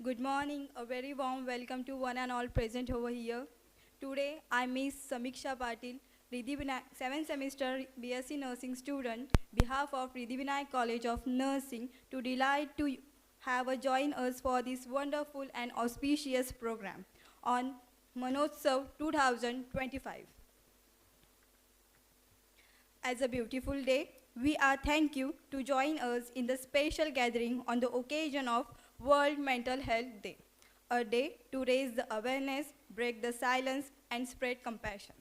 Good morning, a very warm welcome to one and all present over here. Today, I Miss Samiksha Patil, 7th semester BSc Nursing student, behalf of Riddhivinayak College of Nursing, to delight to have a join us for this wonderful and auspicious program on Manotsav 2025. As a beautiful day, we are thank you to join us in the special gathering on the occasion of World Mental Health Day, a day to raise the awareness, break the silence, and spread compassion.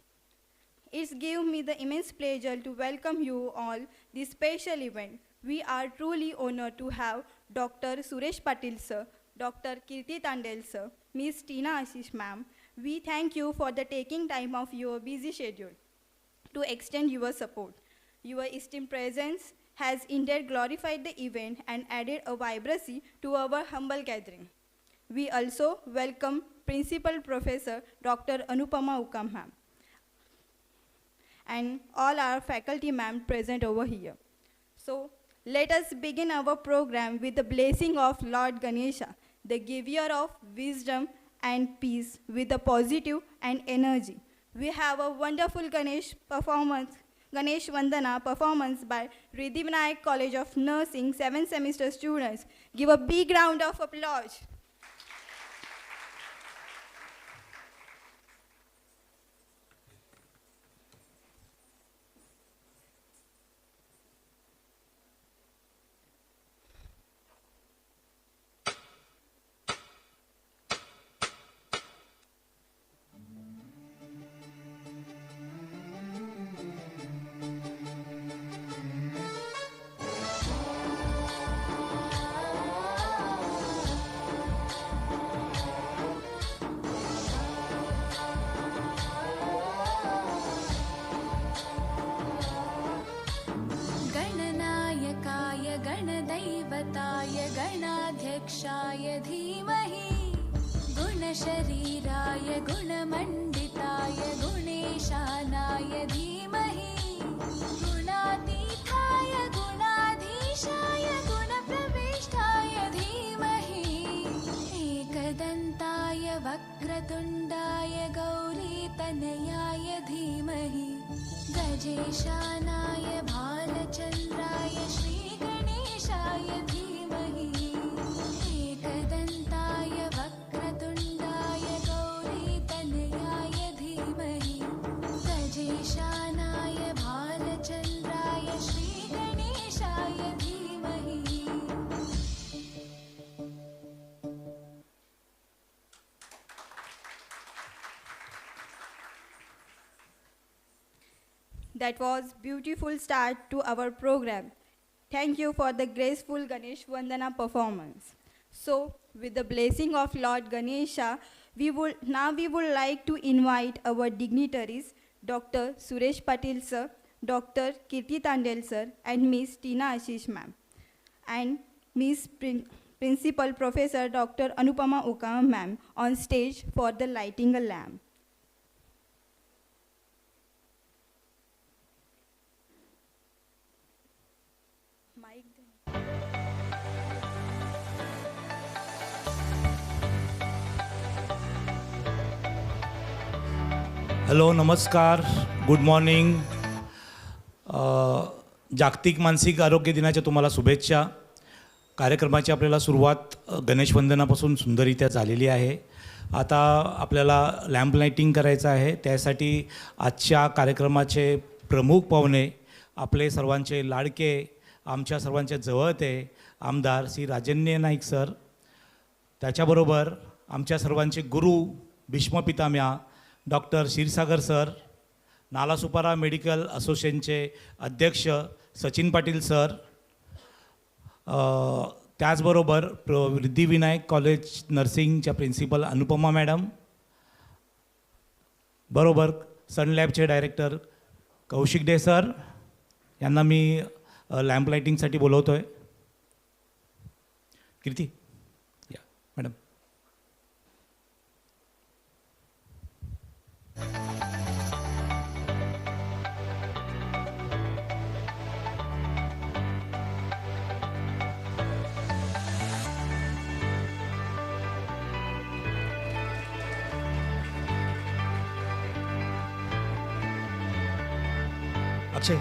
It's given me the immense pleasure to welcome you all this special event. We are truly honored to have Dr. Suresh Patil sir, Dr. Kirti Tandel sir, Ms. Tina Ashish ma'am. We thank you for the taking time of your busy schedule to extend your support. Your esteemed presence has indeed glorified the event and added a vibrancy to our humble gathering. We also welcome Principal Professor Dr. Anupama Ukam ma'am and all our faculty ma'am present over here. So let us begin our program with the blessing of Lord Ganesha, the giver of wisdom and peace with the positive and energy. We have a wonderful Ganesh Vandana performance by Riddhivinayak College of Nursing 7th semester students. Give a big round of applause. गणनायकाय गणदैवताय गणाध्यक्षाय धीमहि गुणशरीराय गुणमण्डिताय गुणेशानाय धीमहि गुणातीताय गुणाधीशाय गुणप्रविष्टाय धीमहि एकदन्ताय वक्रतुण्डाय गौरीतनयाय धीमहि गजेशानाय भालचन्द्राय श्रीगणेशाय धीमहि एकदन्ताय वक्रतुण्डाय गौरीतनयाय धीमहि गजेशानाय भालचन्द्राय श्रीगणेशाय धीमहि. That was beautiful start to our program. Thank you for the graceful Ganesh Vandana performance. So, with the blessing of Lord Ganesha, we would like to invite our dignitaries, Dr. Suresh Patil sir, Dr. Kirti Tandel sir, and Ms. Tina Ashish ma'am, and Ms. Principal Professor Dr. Anupama Ukam ma'am on stage for the lighting a lamp. Hello नमस्कार good morning जागतिक मानसिक आरोग्य दिनाच्या तुम्हाला शुभेच्छा. कार्यक्रमाची आपल्याला सुरुवात गणेश वंदनापासून सुंदररित्या झालेली आहे. आता आपल्याला लॅम्प लाइटिंग करायचं आहे. त्यासाठी आजच्या कार्यक्रमाचे प्रमुख पाहुणे आपले सर्वांचे लाडके आमच्या सर्वांच्या जवळते आमदार श्री राजन्य नाईक सर, त्याच्याबरोबर आमच्या सर्वांचे गुरु Bhishmapitamah doctor Kshirsagar sir, Nalasopara medical असोसिएशनचे अध्यक्ष सचिन पाटील सर, त्याचबरोबर रिद्धिविनायक कॉलेज नर्सिंगच्या प्रिन्सिपल अनुपमा मॅडम, बरोबर सन लॅबचे डायरेक्टर कौशिक डे सर यांना मी लॅम्प लाइटिंगसाठी बोलवतो आहे. कीर्ती या मॅडम. अक्षय.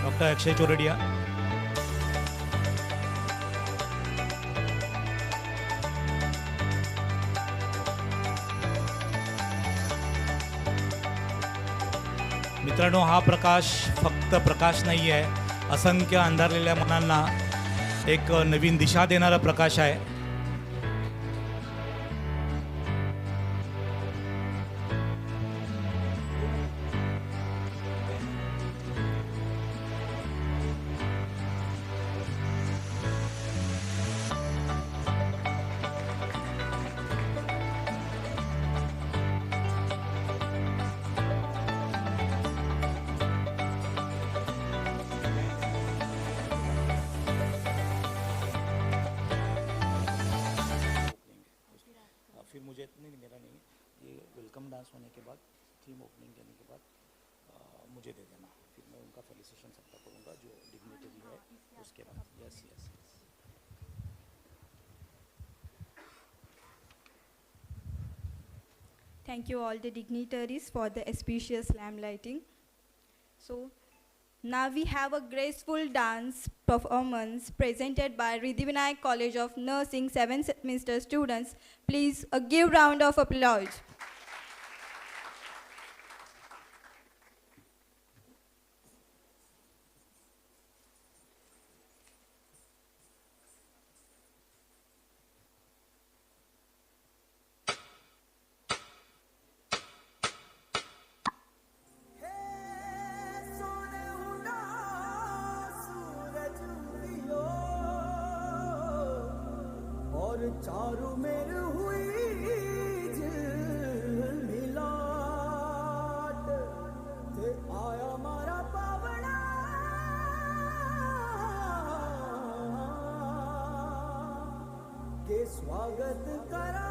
डॉक्टर अक्षय चोरडिया. मित्रांनो, हा प्रकाश फक्त प्रकाश नाही आहे, असंख्य अंधारलेल्या मनांना एक नवीन दिशा देणारा प्रकाश आहे. फिर मुझे नहीं, मेरा नहीं, ये वेलकम डांस होने के बाद थीम ओपनिंग करने के बाद मुझे दे देना, फिर मैं उनका फेलिसिटेशन सबका करूँगा जो डिग्निटरी है उसके बाद. Yes yes yes. Thank you all the dignitaries for the auspicious lamp lighting. So now we have a graceful dance performance presented by Riddhivinayak College of Nursing 7th semester students. Please give round of applause. और चारों मेर हुई मिलाट ते आया मारा पावना के स्वागत करा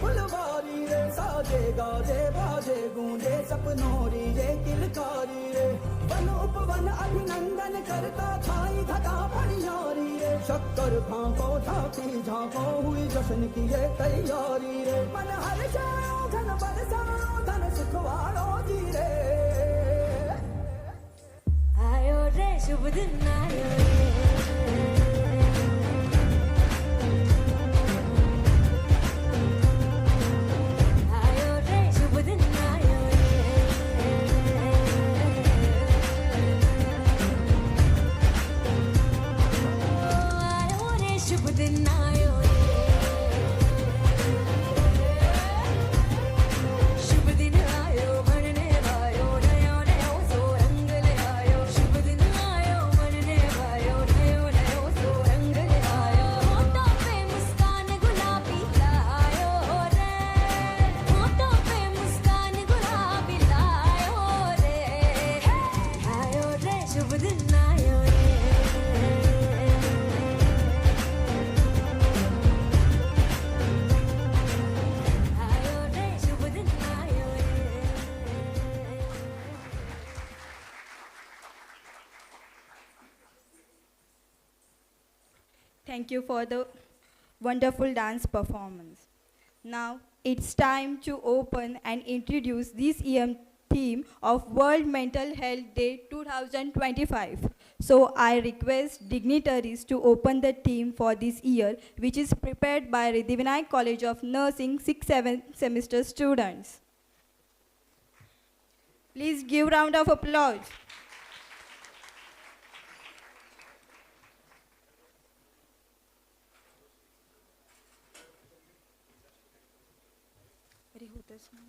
फुलवारी रे साजे गाजे बाजे गूंजे सपनोरी रे किलकारी रे वन उपवन अभिनंदन करता छाई घटा फनियारी रे शक्कर भांको झांकी झांको हुई जश्न की ये तैयारी रे मन हर जाओ धन बरसाओ धन सुखवाड़ो जी रे आयो रे शुभ दिन आयो रे Thank you for the wonderful dance performance. Now it's time to open and introduce this year's theme of World Mental Health Day 2025. So I request dignitaries to open the theme for this year, which is prepared by Riddhivinayak College of Nursing 6th-7th semester students. Please give round of applause. अरे होतच नाही.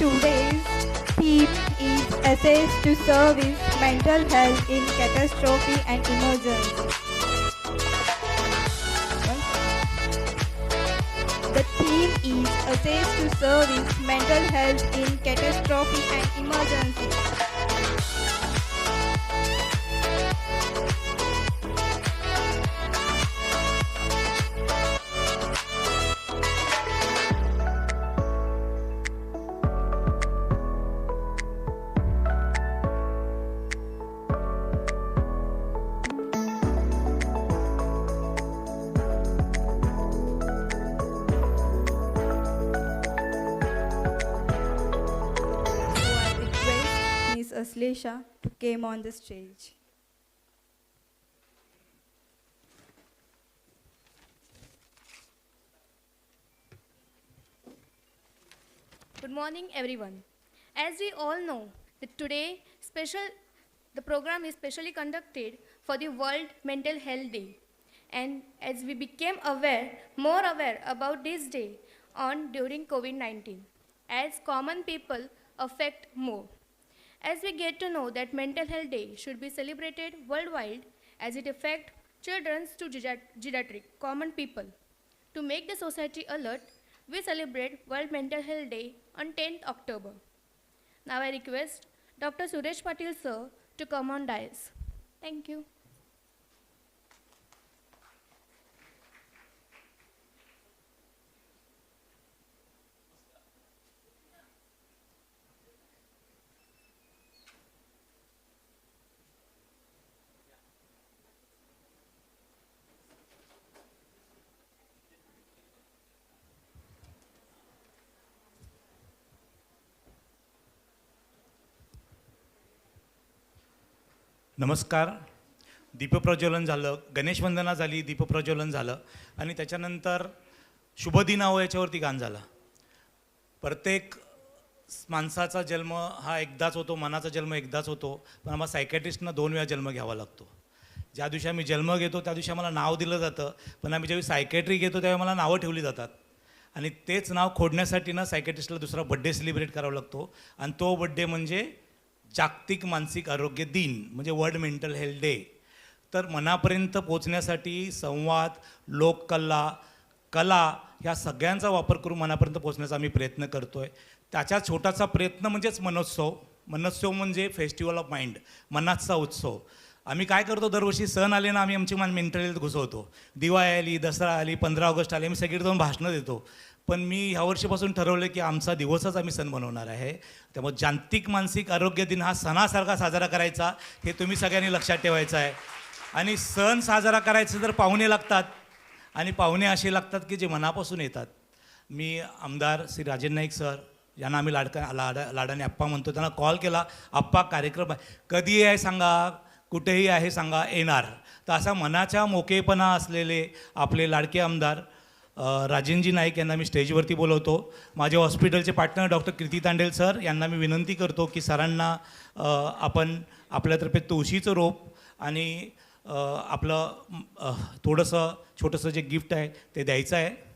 Today's theme is Access to Service Mental Health in Catastrophe and Emergency. The theme is Access to Service Mental Health in Catastrophe and Emergency. So I request Ms. Aslesha to come on the stage. Good morning, everyone. As we all know, that today the program is specially conducted for the World Mental Health Day. And as we became more aware about this day during COVID-19, as common people affect more. As we get to know that Mental Health Day should be celebrated worldwide as it affects children to geriatric, common people. To make the society alert, we celebrate World Mental Health Day on 10th October. Now I request Dr. Suresh Patil sir to come on dais. Thank you. नमस्कार. दीपप्रज्वलन झालं, गणेशवंदना झाली, दीपप्रज्वलन झालं आणि त्याच्यानंतर शुभदिनावं याच्यावरती गाणं झालं. प्रत्येक माणसाचा जन्म हा एकदाच होतो, मनाचा जन्म एकदाच होतो, पण आम्हाला सायकॅट्रिस्टनं 2 वेळा जन्म घ्यावा लागतो. ज्या दिवशी आम्ही जन्म घेतो त्या दिवशी आम्हाला नाव दिलं जातं, पण आम्ही ज्यावेळी सायकॅट्री घेतो त्यावेळी मला नावं ठेवली जातात आणि तेच नाव खोडण्यासाठी ना सायकॅट्रिस्टला दुसरा बड्डे सेलिब्रेट करावा लागतो आणि तो बड्डे म्हणजे जागतिक मानसिक आरोग्य दिन, म्हणजे वर्ल्ड मेंटल हेल्थ डे. तर मनापर्यंत पोचण्यासाठी संवाद, लोककला, कला ह्या सगळ्यांचा वापर करून मनापर्यंत पोचण्याचा आम्ही प्रयत्न करतो आहे. त्याचा छोटासा प्रयत्न म्हणजेच मनोत्सव. मनोत्सव म्हणजे फेस्टिवल ऑफ माइंड, मनाचा उत्सव. आम्ही काय करतो, दरवर्षी सण आले ना आम्ही आमची मेंटल हेल्थ घुसवतो. दिवाळी आली, दसरा आली, 15 ऑगस्ट आली, आम्ही सगळीकडे जाऊन भाषणं देतो. पण मी ह्या वर्षीपासून ठरवलं की आमचा दिवसच आम्ही सण बनवणार आहे. त्यामुळे जागतिक मानसिक आरोग्य दिन हा सणासारखा साजरा करायचा, हे तुम्ही सगळ्यांनी लक्षात ठेवायचं आहे. आणि सण साजरा करायचं तर पाहुणे लागतात आणि पाहुणे असे लागतात की जे मनापासून येतात. मी आमदार श्री राजेंद्र नाईक सर यांना आम्ही लाडाने आप्पा म्हणतो, त्यांना कॉल केला, आप्पा कार्यक्रम आहे, कधी आहे सांगा, कुठेही आहे सांगा, येणार. तर असा मनाचा मोकेपणा असलेले आपले लाडके आमदार राजेंद्रजी नाईक यांना मी स्टेजवरती बोलवतो. माझे हॉस्पिटलचे पार्टनर डॉक्टर कीर्ती तांडेल सर यांना मी विनंती करतो की सरांना आपण आपल्यातर्फे तुळशीचं रोप आणि आपलं थोडंसं छोटंसं जे गिफ्ट आहे ते द्यायचं आहे.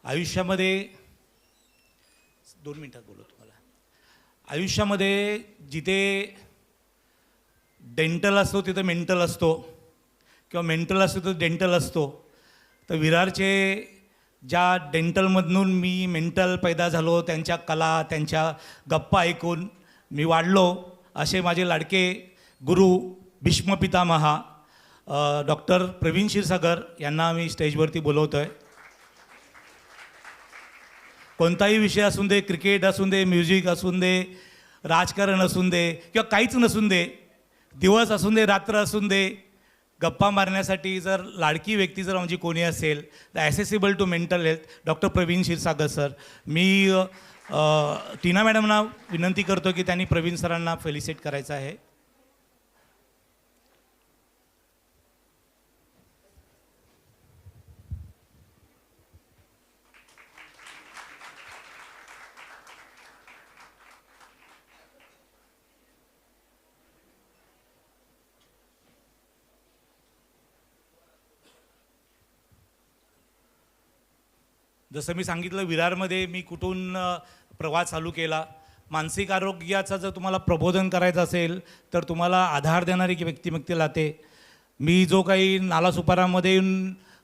आयुष्यामध्ये 2 मिनिटात बोलतो तुम्हाला. आयुष्यामध्ये जिथे डेंटल असतो तिथं मेंटल असतो किंवा मेंटल असतो तर डेंटल असतो. तर विरारचे ज्या डेंटलमधून मी मेंटल पैदा झालो, त्यांच्या कला, त्यांच्या गप्पा ऐकून मी वाढलो, असे माझे लाडके गुरु भीष्म पितामहा डॉक्टर प्रवीण क्षीरसागर यांना मी स्टेजवरती बोलवतो आहे. कोणताही विषय असून दे, क्रिकेट असून दे, म्युझिक असून दे, राजकारण असून दे किंवा काहीच नसून दे, दिवस असून दे, रात्र असून दे, गप्पा मारण्यासाठी जर लाडकी व्यक्ती जर म्हणजे कोणी असेल तर accessible to mental health doctor Praveen Kshirsagar sir. मी टीना मॅडमना विनंती करतो की त्यांनी प्रवीण सरांना फेलिसिट करायचं आहे. जसं मी सांगितलं विरारमध्ये मी कुठून प्रवास चालू केला. मानसिक आरोग्याचं जर तुम्हाला प्रबोधन करायचं असेल तर तुम्हाला आधार देणारी व्यक्ती लागते. मी जो काही नालासोपारामध्ये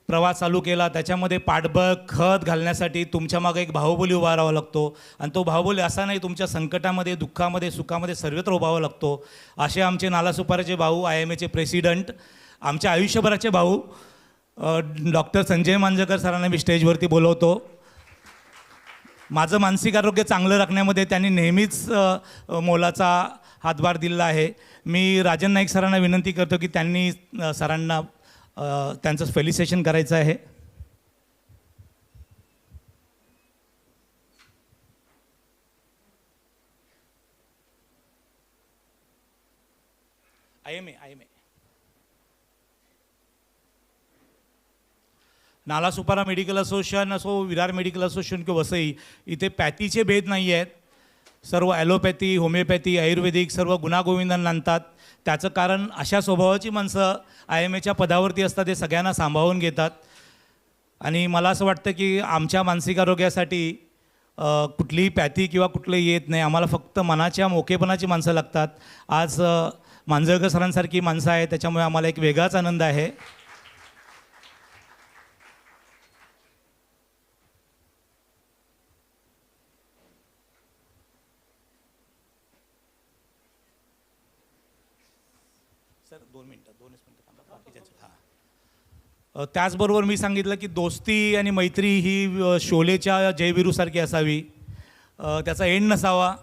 प्रवास चालू केला त्याच्यामध्ये पाठबळ खत घालण्यासाठी तुमच्या मागे एक बाहुबली उभा राहावा लागतो. आणि तो बाहुबली असा नाही, तुमच्या संकटामध्ये, दुःखामध्ये, सुखामध्ये सर्वत्र उभावा लागतो. असे आमचे नालासोपाराचे भाऊ, IMAचे प्रेसिडेंट, आमच्या आयुष्यभराचे भाऊ डॉक्टर संजय मांजकर सरांना मी स्टेजवरती बोलवतो. माझं मानसिक आरोग्य चांगलं राखण्यामध्ये त्यांनी नेहमीच मोलाचा हातभार दिला आहे. मी राजन नाईक सरांना विनंती करतो की त्यांनी सरांना त्यांचं फेलिसिटेशन करायचं आहे. IMA नालासोपारा मेडिकल असोसिएशन असो, विरार मेडिकल असोसिएशन किंवा वसई, इथे पॅथीचे भेद नाही आहेत. सर्व ॲलोपॅथी, होमिओपॅथी, आयुर्वेदिक सर्व गुणागोविंदांना आणतात. त्याचं कारण अशा स्वभावाची माणसं IMAच्या पदावरती असतात, ते सगळ्यांना सांभाळून घेतात. आणि मला असं वाटतं की आमच्या मानसिक आरोग्यासाठी कुठलीही पॅथी किंवा कुठलंही येत नाही. आम्हाला फक्त मनाच्या मोकेपणाची माणसं लागतात. आज मांजरकर सरांसारखी माणसं आहेत, त्याच्यामुळे आम्हाला एक वेगळाच आनंद आहे. सर 2 मिनटं त्याचबरोबर मी सांगितलं की दोस्ती आणि मैत्री ही शोलेच्या जयवीरूसारखी असावी, त्याचा एंड नसावा.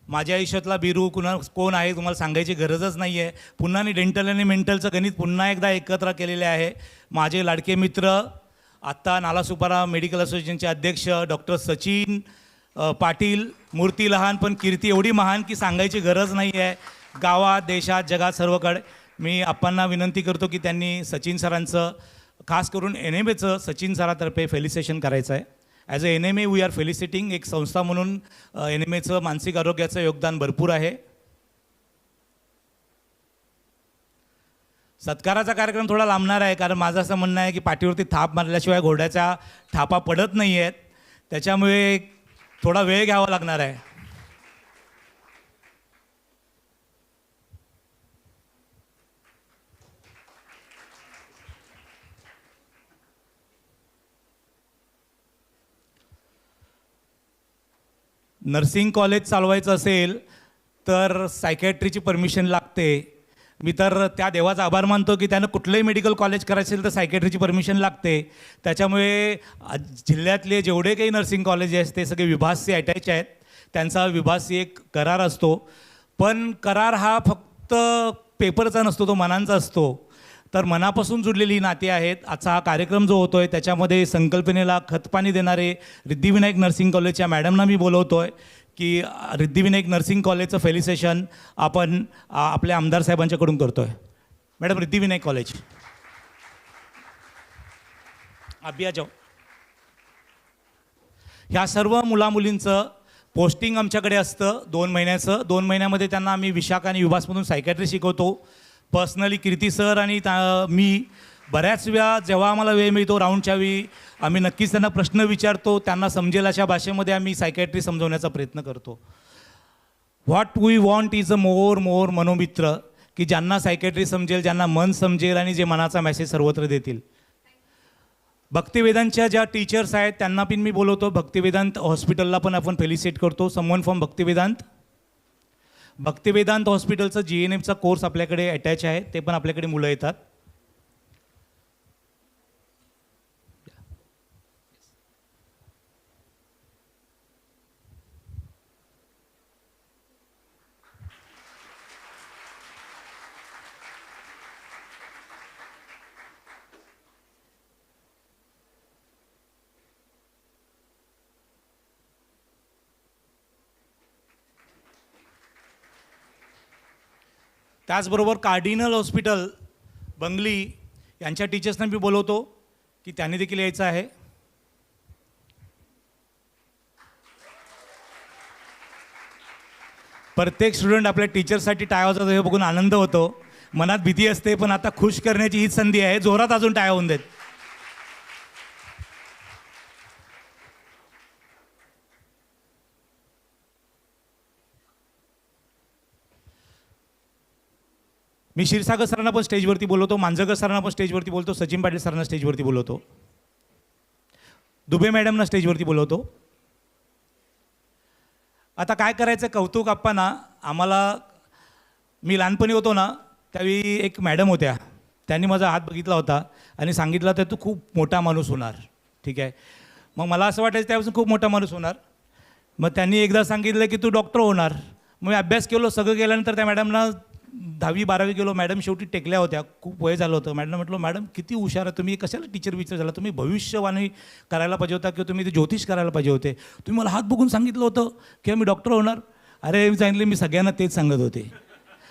माझ्या आयुष्यातला बिरू कोण आहे तुम्हाला सांगायची गरजच नाही आहे. पुन्हा मी डेंटल आणि मेंटलचं गणित पुन्हा एकदा एकत्र केलेले आहे. माझे लाडके मित्र, आत्ता नालासोपारा मेडिकल असोसिएशनचे अध्यक्ष डॉक्टर सचिन पाटील. मूर्ती लहान पण कीर्ती एवढी महान की सांगायची गरज नाही आहे. गावात, देशात, जगात सर्वकडे मी आप्पांना विनंती करतो की त्यांनी सचिन सरांचं, खास करून NMAचं सचिन सरातर्फे फेलिसिटेशन करायचं आहे. As a NMA we are felicitating. एक संस्था म्हणून NMAचं मानसिक आरोग्याचं योगदान भरपूर आहे. सत्काराचा कार्यक्रम थोडा लांबणार आहे, कारण माझं असं म्हणणं आहे की पाठीवरती थाप मारल्याशिवाय घोड्याच्या थापा पडत नाही आहेत. त्याच्यामुळे थोडा वेळ घ्यावा लागणार आहे. नर्सिंग कॉलेज चालवायचं असेल तर सायकॅट्रीची परमिशन लागते. मी तर त्या देवाचा आभार मानतो की त्यानं कुठलंही मेडिकल कॉलेज करायचं असेल तर सायकॅट्रीची परमिशन लागते. त्याच्यामुळे जिल्ह्यातले जेवढे काही नर्सिंग कॉलेजेस ते सगळे विभागशी अटॅच आहेत. त्यांचा विभागशी एक करार असतो, पण करार हा फक्त पेपरचा नसतो, तो मनांचा असतो. तर मनापासून जुडलेली नाती आहेत. आजचा हा कार्यक्रम जो होतो आहे त्याच्यामध्ये संकल्पनेला खतपाणी देणारे रिद्धिविनायक नर्सिंग कॉलेजच्या मॅडमना मी बोलवतो आहे की रिद्धिविनायक नर्सिंग कॉलेजचं फेलिसिटेशन आपण आपल्या आमदार साहेबांच्याकडून करतो आहे. मॅडम, रिद्धिविनायक कॉलेज अभिया जाऊ. ह्या सर्व मुलामुलींचं पोस्टिंग आमच्याकडे असतं 2 महिन्याचं. 2 महिन्यामध्ये त्यांना आम्ही विशाखा आणि विभासमधून सायकॅट्री शिकवतो. पर्सनली कीर्ती सर आणि मी बऱ्याच वेळा जेव्हा आम्हाला वेळ मिळतो राऊंडच्या वेळी आम्ही नक्कीच त्यांना प्रश्न विचारतो. त्यांना समजेल अशा भाषेमध्ये आम्ही सायकॅट्री समजवण्याचा प्रयत्न करतो. What we want is a more मनोमित्र, की ज्यांना सायकॅट्री समजेल, ज्यांना मन समजेल आणि जे मनाचा मेसेज सर्वत्र देतील. भक्तिवेदांतच्या ज्या टीचर्स आहेत त्यांना पण मी बोलवतो. भक्तिवेदांत हॉस्पिटलला पण आपण फेलिसिटेट करतो. समवन फ्रॉम भक्तिवेदांत हॉस्पिटलचं GNMचा कोर्स आपल्याकडे अटॅच आहे, ते पण आपल्याकडे मुलं येतात. त्याचबरोबर कार्डिनल हॉस्पिटल बंगली यांच्या टीचर्सना मी बोलवतो की त्यांनी देखील यायचं आहे. प्रत्येक स्टुडंट आपल्या टीचरसाठी टाळ्या वाजवतो हे बघून आनंद होतो. मनात भीती असते, पण आता खुश करण्याची हीच संधी आहे. जोरात अजून टाळ्या होऊन देत. मी क्षीरसागर सरांना पण स्टेजवरती बोलवतो, मांजरकर सरांना पण स्टेजवरती बोलतो, सचिन पाटील सरांना स्टेजवरती बोलवतो, दुबे मॅडमना स्टेजवरती बोलवतो. आता काय करायचं, कौतुक आप्पांना आम्हाला, मी लहानपणी होतो ना त्यावेळी एक मॅडम होत्या, त्यांनी माझा हात बघितला होता आणि सांगितलं तर तू खूप मोठा माणूस होणार. ठीक आहे, मग मला असं वाटायचं त्यापासून खूप मोठा माणूस होणार. मग त्यांनी एकदा सांगितलं की तू डॉक्टर होणार. मग मी अभ्यास केलो, सगळं केल्यानंतर त्या मॅडमना 10वी 12वी गेलो, मॅडम शेवटी टेकल्या होत्या, खूप वय झालं होतं. मॅडम म्हटलं मॅडम किती हुशार आहे तुम्ही, कशाला टीचर विचार झाला, तुम्ही भविष्यवाणी करायला पाहिजे होता किंवा तुम्ही ते ज्योतिष करायला पाहिजे होते, तुम्ही मला हात बघून सांगितलं होतं की मी डॉक्टर होणार. अरे मी सांगितलं, मी सगळ्यांना तेच सांगत होते,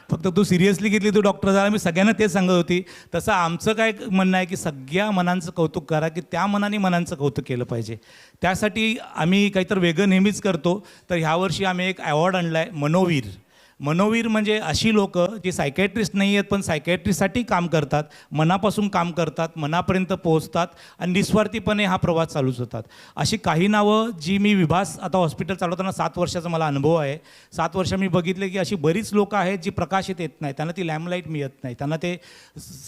फक्त तू सिरियसली घेतली, तू डॉक्टर झाला, मी सगळ्यांना तेच सांगत होती. तसं आमचं काय म्हणणं आहे की सगळ्या मनांचं कौतुक करा, की त्या मनाने मनांचं कौतुक केलं पाहिजे. त्यासाठी आम्ही काहीतरी वेगळं नेहमीच करतो. तर ह्यावर्षी आम्ही एक अवॉर्ड आणला आहे, मनोवीर. मनोवीर म्हणजे अशी लोकं जी सायकॅट्रिस्ट नाही आहेत पण सायकॅट्रिस्टसाठी काम करतात, मनापासून काम करतात, मनापर्यंत पोहोचतात आणि निस्वार्थीपणे हा प्रवास चालूच होतात. अशी काही नावं जी मी विभास आता हॉस्पिटल चालवताना 7 वर्षाचा मला अनुभव आहे. 7 वर्ष मी बघितले की अशी बरीच लोकं आहेत जी प्रकाशित येत नाही, त्यांना ती लॅम्पलाईट मिळत नाही, त्यांना ते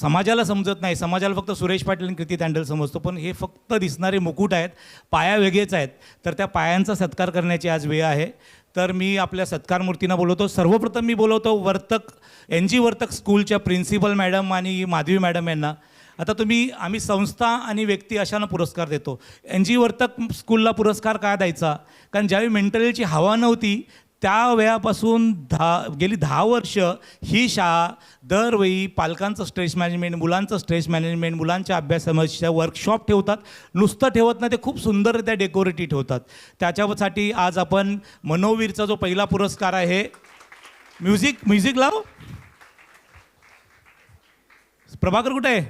समाजाला समजत नाही. समाजाला फक्त सुरेश पाटील आणि कृती तांडल समजतो, पण हे फक्त दिसणारे मुकुट आहेत, पाया वेगळेच आहेत. तर त्या पायांचा सत्कार करण्याची आज वेळ आहे. तर मी आपल्या सत्कार मूर्तींना बोलवतो. सर्वप्रथम मी बोलवतो वर्तक, NG वर्तक स्कूलच्या प्रिन्सिपल मॅडम आणि माधवी मॅडम यांना. आता आम्ही संस्था आणि व्यक्ती अशानं पुरस्कार देतो. NG वर्तक स्कूलला पुरस्कार का द्यायचा, कारण ज्यावेळी मेंटल हेल्थची हवा नव्हती त्या वेळापासून गेली 10 वर्ष ही शाळा दरवेळी पालकांचं स्ट्रेस मॅनेजमेंट, मुलांचं स्ट्रेस मॅनेजमेंट, मुलांच्या अभ्यासाच्या वर्कशॉप ठेवतात. नुसतं ठेवत नाही, ते खूप सुंदररित्या डेकोरेटिव्ह ठेवतात. त्याच्यासाठी आज आपण मनोवीरचा जो पहिला पुरस्कार आहे, म्युझिक लाव, प्रभाकर कुठे आहे?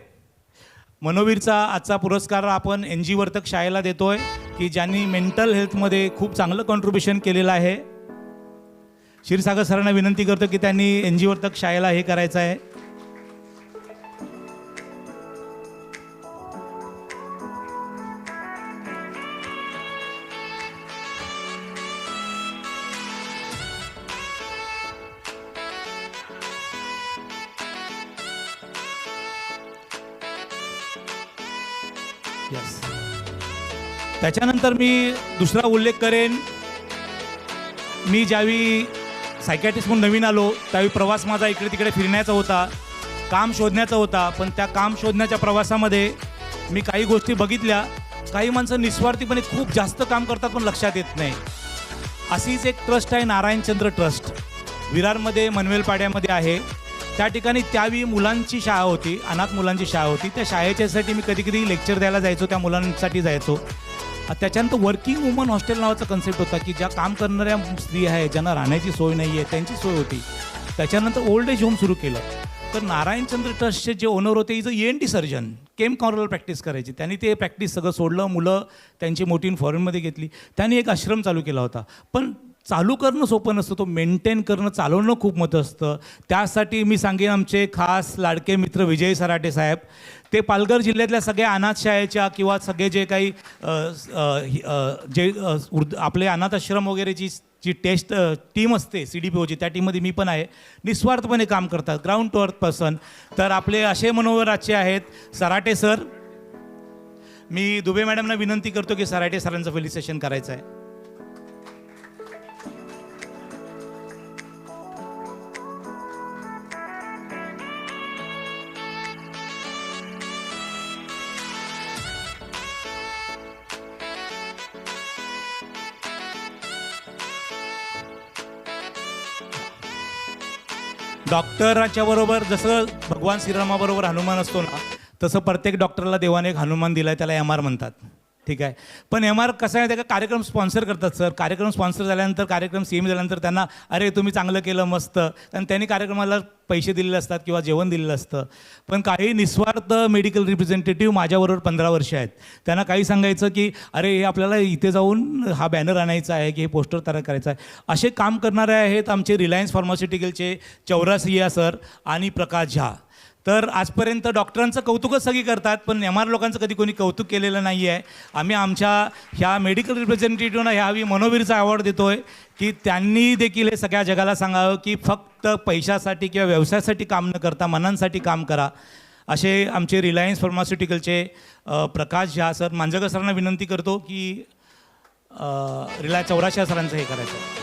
मनोवीरचा आजचा पुरस्कार आपण NG वर्तक शाळेला देतोय की ज्यांनी मेंटल हेल्थमध्ये खूप चांगलं कॉन्ट्रीब्युशन केलेलं आहे. क्षीरसागर सरांना विनंती करतो की त्यांनी NG वर्तक शाळेला हे करायचं आहे. यस. त्याच्यानंतर मी दुसरा उल्लेख करेन, मी ज्यावेळी सायकॅट्रिस्ट म्हणून नवीन आलो त्यावेळी प्रवास माझा इकडे तिकडे फिरण्याचा होता, काम शोधण्याचा होता. पण त्या काम शोधण्याच्या प्रवासामध्ये मी काही गोष्टी बघितल्या. काही माणसं निस्वार्थीपणे खूप जास्त काम करतात पण लक्षात येत नाही. अशीच एक ट्रस्ट आहे, नारायणचंद्र ट्रस्ट, विरारमध्ये मनवेलपाड्यामध्ये आहे. त्या ठिकाणी त्यावेळी मुलांची शाळा होती, अनाथ मुलांची शाळा होती. त्या शाळेच्यासाठी मी कधी कधी लेक्चर द्यायला जायचो, त्या मुलांसाठी जायचो. त्याच्यानंतर वर्किंग वुमन हॉस्टेल नावाचा कन्सेप्ट होता की ज्या काम करणाऱ्या स्त्रिया आहेत, ज्यांना राहण्याची सोय नाही आहे, त्यांची सोय होती. त्याच्यानंतर ओल्ड एज होम सुरू केलं. तर नारायणचंद्र ट्रस्टचे जे ओनर होते, इज ENT सर्जन, केम कॉर्नरला प्रॅक्टिस करायची. त्यांनी ते प्रॅक्टिस सगळं सोडलं, मुलं त्यांची मोठी फॉरेनमध्ये घेतली. त्यांनी एक आश्रम चालू केला होता. पण चालू करणं सोपं नसतं, तो मेंटेन करणं, चालवणं खूप महत्त्वाचं असतं. त्यासाठी मी सांगेन आमचे खास लाडके मित्र विजय सराटे साहेब, ते पालघर जिल्ह्यातल्या सगळ्या अनाथ शाळेच्या किंवा सगळे जे काही आपले अनाथ आश्रम वगैरेची जी टेस्ट टीम असते CDPOची, त्या टीममध्ये मी पण आहे. निस्वार्थपणे काम करतात, ग्राउंड टू अर्थ पर्सन. तर आपले असे मनोहर आजचे आहेत सराटे सर. मी दुबे मॅडमना विनंती करतो की सराटे सरांचं फेलिसिटेशन करायचं आहे. डॉक्टराच्या बरोबर जसं भगवान श्रीरामाबरोबर हनुमान असतो ना, तसं प्रत्येक डॉक्टरला देवाने एक हनुमान दिला आहे, त्याला MR म्हणतात. ठीक आहे, पण MR कसं आहे, त्या कार्यक्रम स्पॉन्सर करतात सर. कार्यक्रम स्पॉन्सर झाल्यानंतर, कार्यक्रम CM झाल्यानंतर त्यांना अरे तुम्ही चांगलं केलं, मस्त, आणि त्यांनी कार्यक्रमाला पैसे दिलेले असतात किंवा जेवण दिलेलं असतं. पण काही निस्वार्थ मेडिकल रिप्रेझेंटेटिव्ह माझ्याबरोबर 15 वर्ष आहेत. त्यांना काही सांगायचं की अरे हे आपल्याला इथे जाऊन हा बॅनर आणायचा आहे की हे पोस्टर तयार करायचं आहे. असे काम करणारे आहेत आमचे रिलायन्स फार्मास्युटिकलचे 84 सर आणि प्रकाश झा. तर आजपर्यंत डॉक्टरांचं कौतुकच सगळी करतात, पण एम आर लोकांचं कधी कोणी कौतुक केलेलं नाही आहे. आम्ही आमच्या ह्या मेडिकल रिप्रेझेंटेटिव्हना ह्यावेळी मनोवीरचा अवॉर्ड देतो आहे की त्यांनी देखील हे सगळ्या जगाला सांगावं की फक्त पैशासाठी किंवा व्यवसायासाठी काम न करता मनांसाठी काम करा. असे आमचे रिलायन्स फार्मास्युटिकलचे प्रकाश झा सर, मांजकर सरांना विनंती करतो की रिलायन्स चौराशा सरांचं हे करायचं.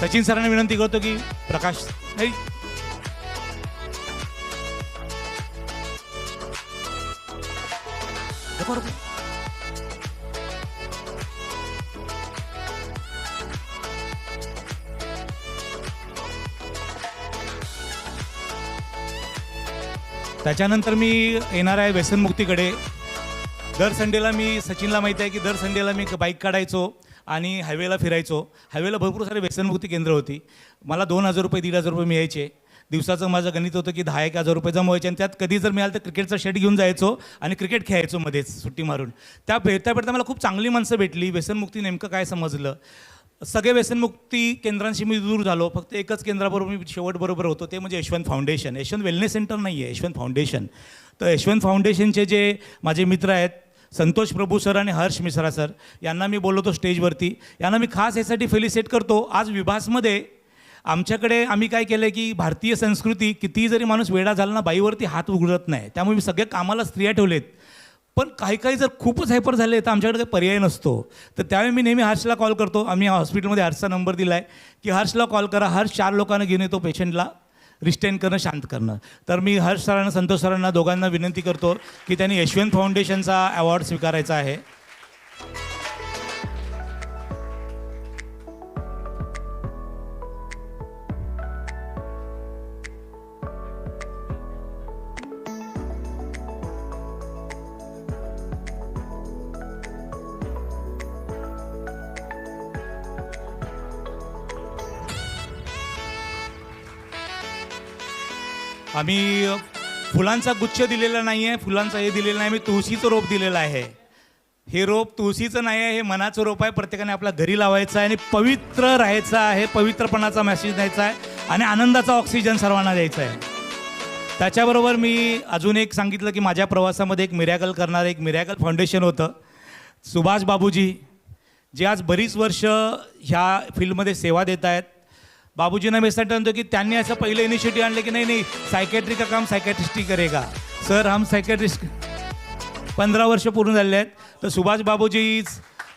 सचिन सरांना विनंती करतो की प्रकाश नाही देखो रुको. त्याच्यानंतर मी येणार आहे व्यसनमुक्तीकडे. दर संडेला मी सचिनला माहिती आहे की दर संडेला मी बाईक काढायचो आणि हायवेला फिरायचो. हायवेला भरपूर सारे व्यसनमुक्ती केंद्र होती. मला 2,000 रुपये 1,500 रुपये मिळायचे. दिवसाचं माझं गणित होतं की 10,000 रुपये जमवायचे आणि त्यात कधी जर मिळालं तर क्रिकेटचा शेट घेऊन जायचो आणि क्रिकेट खेळायचो मध्येच सुट्टी मारून. त्या भेटता मला खूप चांगली माणसं भेटली. व्यसनमुक्ती नेमकं काय समजलं. सगळे व्यसनमुक्ती केंद्रांशी मी दूर झालो. फक्त एकच केंद्राबरोबर मी शेवटबरोबर होतो, ते म्हणजे Yashwant foundation. Yashwant wellness centre नाही आहे, यशवंत फाउंडेशन. तर यशवंत फाउंडेशनचे जे माझे मित्र आहेत संतोष प्रभू सर आणि हर्ष मिश्रा सर, यांना मी बोलवतो स्टेजवरती. यांना मी खास यासाठी फेलिसिट करतो. आज विभासमध्ये आमच्याकडे आम्ही काय केलं आहे की भारतीय संस्कृती कितीही जरी माणूस वेडा झाला ना, बाईवरती हात उघडत नाही. त्यामुळे मी सगळे कामाला स्त्रिया ठेवलेत. पण काही जर खूपच हायपर झाले तर आमच्याकडे काही पर्याय नसतो. तर त्यावेळी मी नेहमी हर्षला कॉल करतो. आम्ही हॉस्पिटलमध्ये हर्षचा नंबर दिला आहे की हर्षला कॉल करा. हर्ष 4 लोकांना घेऊन येतो पेशंटला रिस्टेन करणं, शांत करणं. तर मी हर्ष सरांना संतोष सरांना दोघांना विनंती करतो की त्यांनी यशवंत फाउंडेशनचा अवॉर्ड स्वीकारायचा आहे. आम्ही फुलांचा गुच्छ दिलेला नाही आहे, फुलांचा हे दिलेलं नाही. मी तुळशीचं रोप दिलेलं आहे. हे रोप तुळशीचं नाही आहे, हे मनाचं रोप आहे. प्रत्येकाने आपल्या घरी लावायचं आहे आणि पवित्र राहायचं आहे. पवित्रपणाचा मेसेज द्यायचा आहे आणि आनंदाचा ऑक्सिजन सर्वांना द्यायचा आहे. त्याच्याबरोबर मी अजून एक सांगितलं की माझ्या प्रवासामध्ये एक मिरॅकल करणारं एक मिरॅकल फाउंडेशन होतं. सुभाष बाबूजी जे आज बरीच वर्ष ह्या फील्डमध्ये सेवा देत आहेत. बाबूजींना मी यासाठी म्हणतो की त्यांनी असं पहिलं इनिशिएटिव्ह आणलं की नाही सायकॅट्री का काम सायकॅट्रिस्ट ही करेगा. सर हम सायकॅट्रिस्ट 15 वर्ष पूर्ण झाले आहेत. तर सुभाष बाबूजीच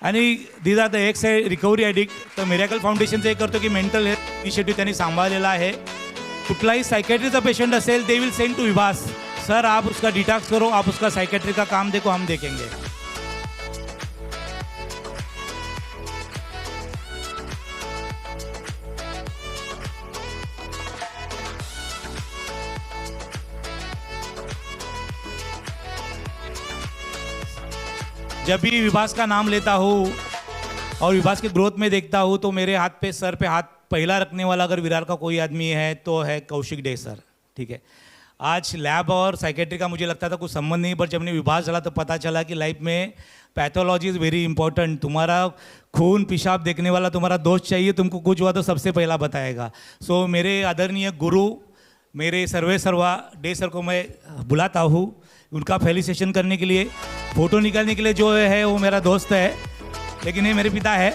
आणि these are the ex recovery addict. तर मिरॅकल फाउंडेशनचं हे करतो की मेंटल हेल्थ इनिशिएटिव्ह त्यांनी सांभाळलेला आहे. कुठलाही सायकॅट्रीचा पेशंट असेल they will send to Vibhas. Sir आप उसका डिटॉक्स करो, आप उसका सायकॅट्री का काम देखो, हम देखेंगे. जब भी विभास का नाम लेता हूँ और विभास की ग्रोथ में देखता हूँ तो मेरे हाथ पे सर पे हाथ पहला रखने वाला अगर विरार का कोई आदमी है तो है कौशिक डे सर. ठीक है. आज लैब और साइकेट्री का मुझे लगता था कुछ संबंध नहीं, पर जब मैंने विभास चला तो पता चला कि लाइफ में पैथोलॉजी इज़ वेरी इंपॉर्टेंट. तुम्हारा खून पेशाब देखने वाला तुम्हारा दोस्त चाहिए, तुमको कुछ हुआ तो सबसे पहला बताएगा. सो मेरे आदरणीय गुरु मेरे सर्वा डे सर को मैं बुलाता हूँ उनका फेलिसिटेशन करने के लिए. फ़ोटो निकालने के लिए जो है वो मेरा दोस्त है, लेकिन ये मेरे पिता है.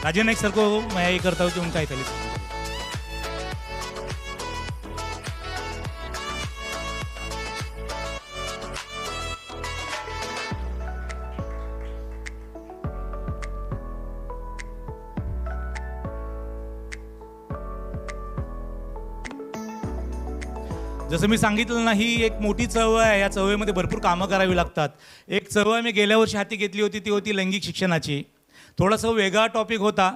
राजेंद्र नाईक सर को मैं ये करता हूँ कि उनका ही फेलिसिटेशन. जसं मी सांगितलं ना, ही एक मोठी चळवळ आहे. या चळवळीमध्ये भरपूर कामं करावी लागतात. एक चळवळ मी गेल्या वर्षी हाती घेतली होती, ती होती लैंगिक शिक्षणाची. थोडासा वेगळा टॉपिक होता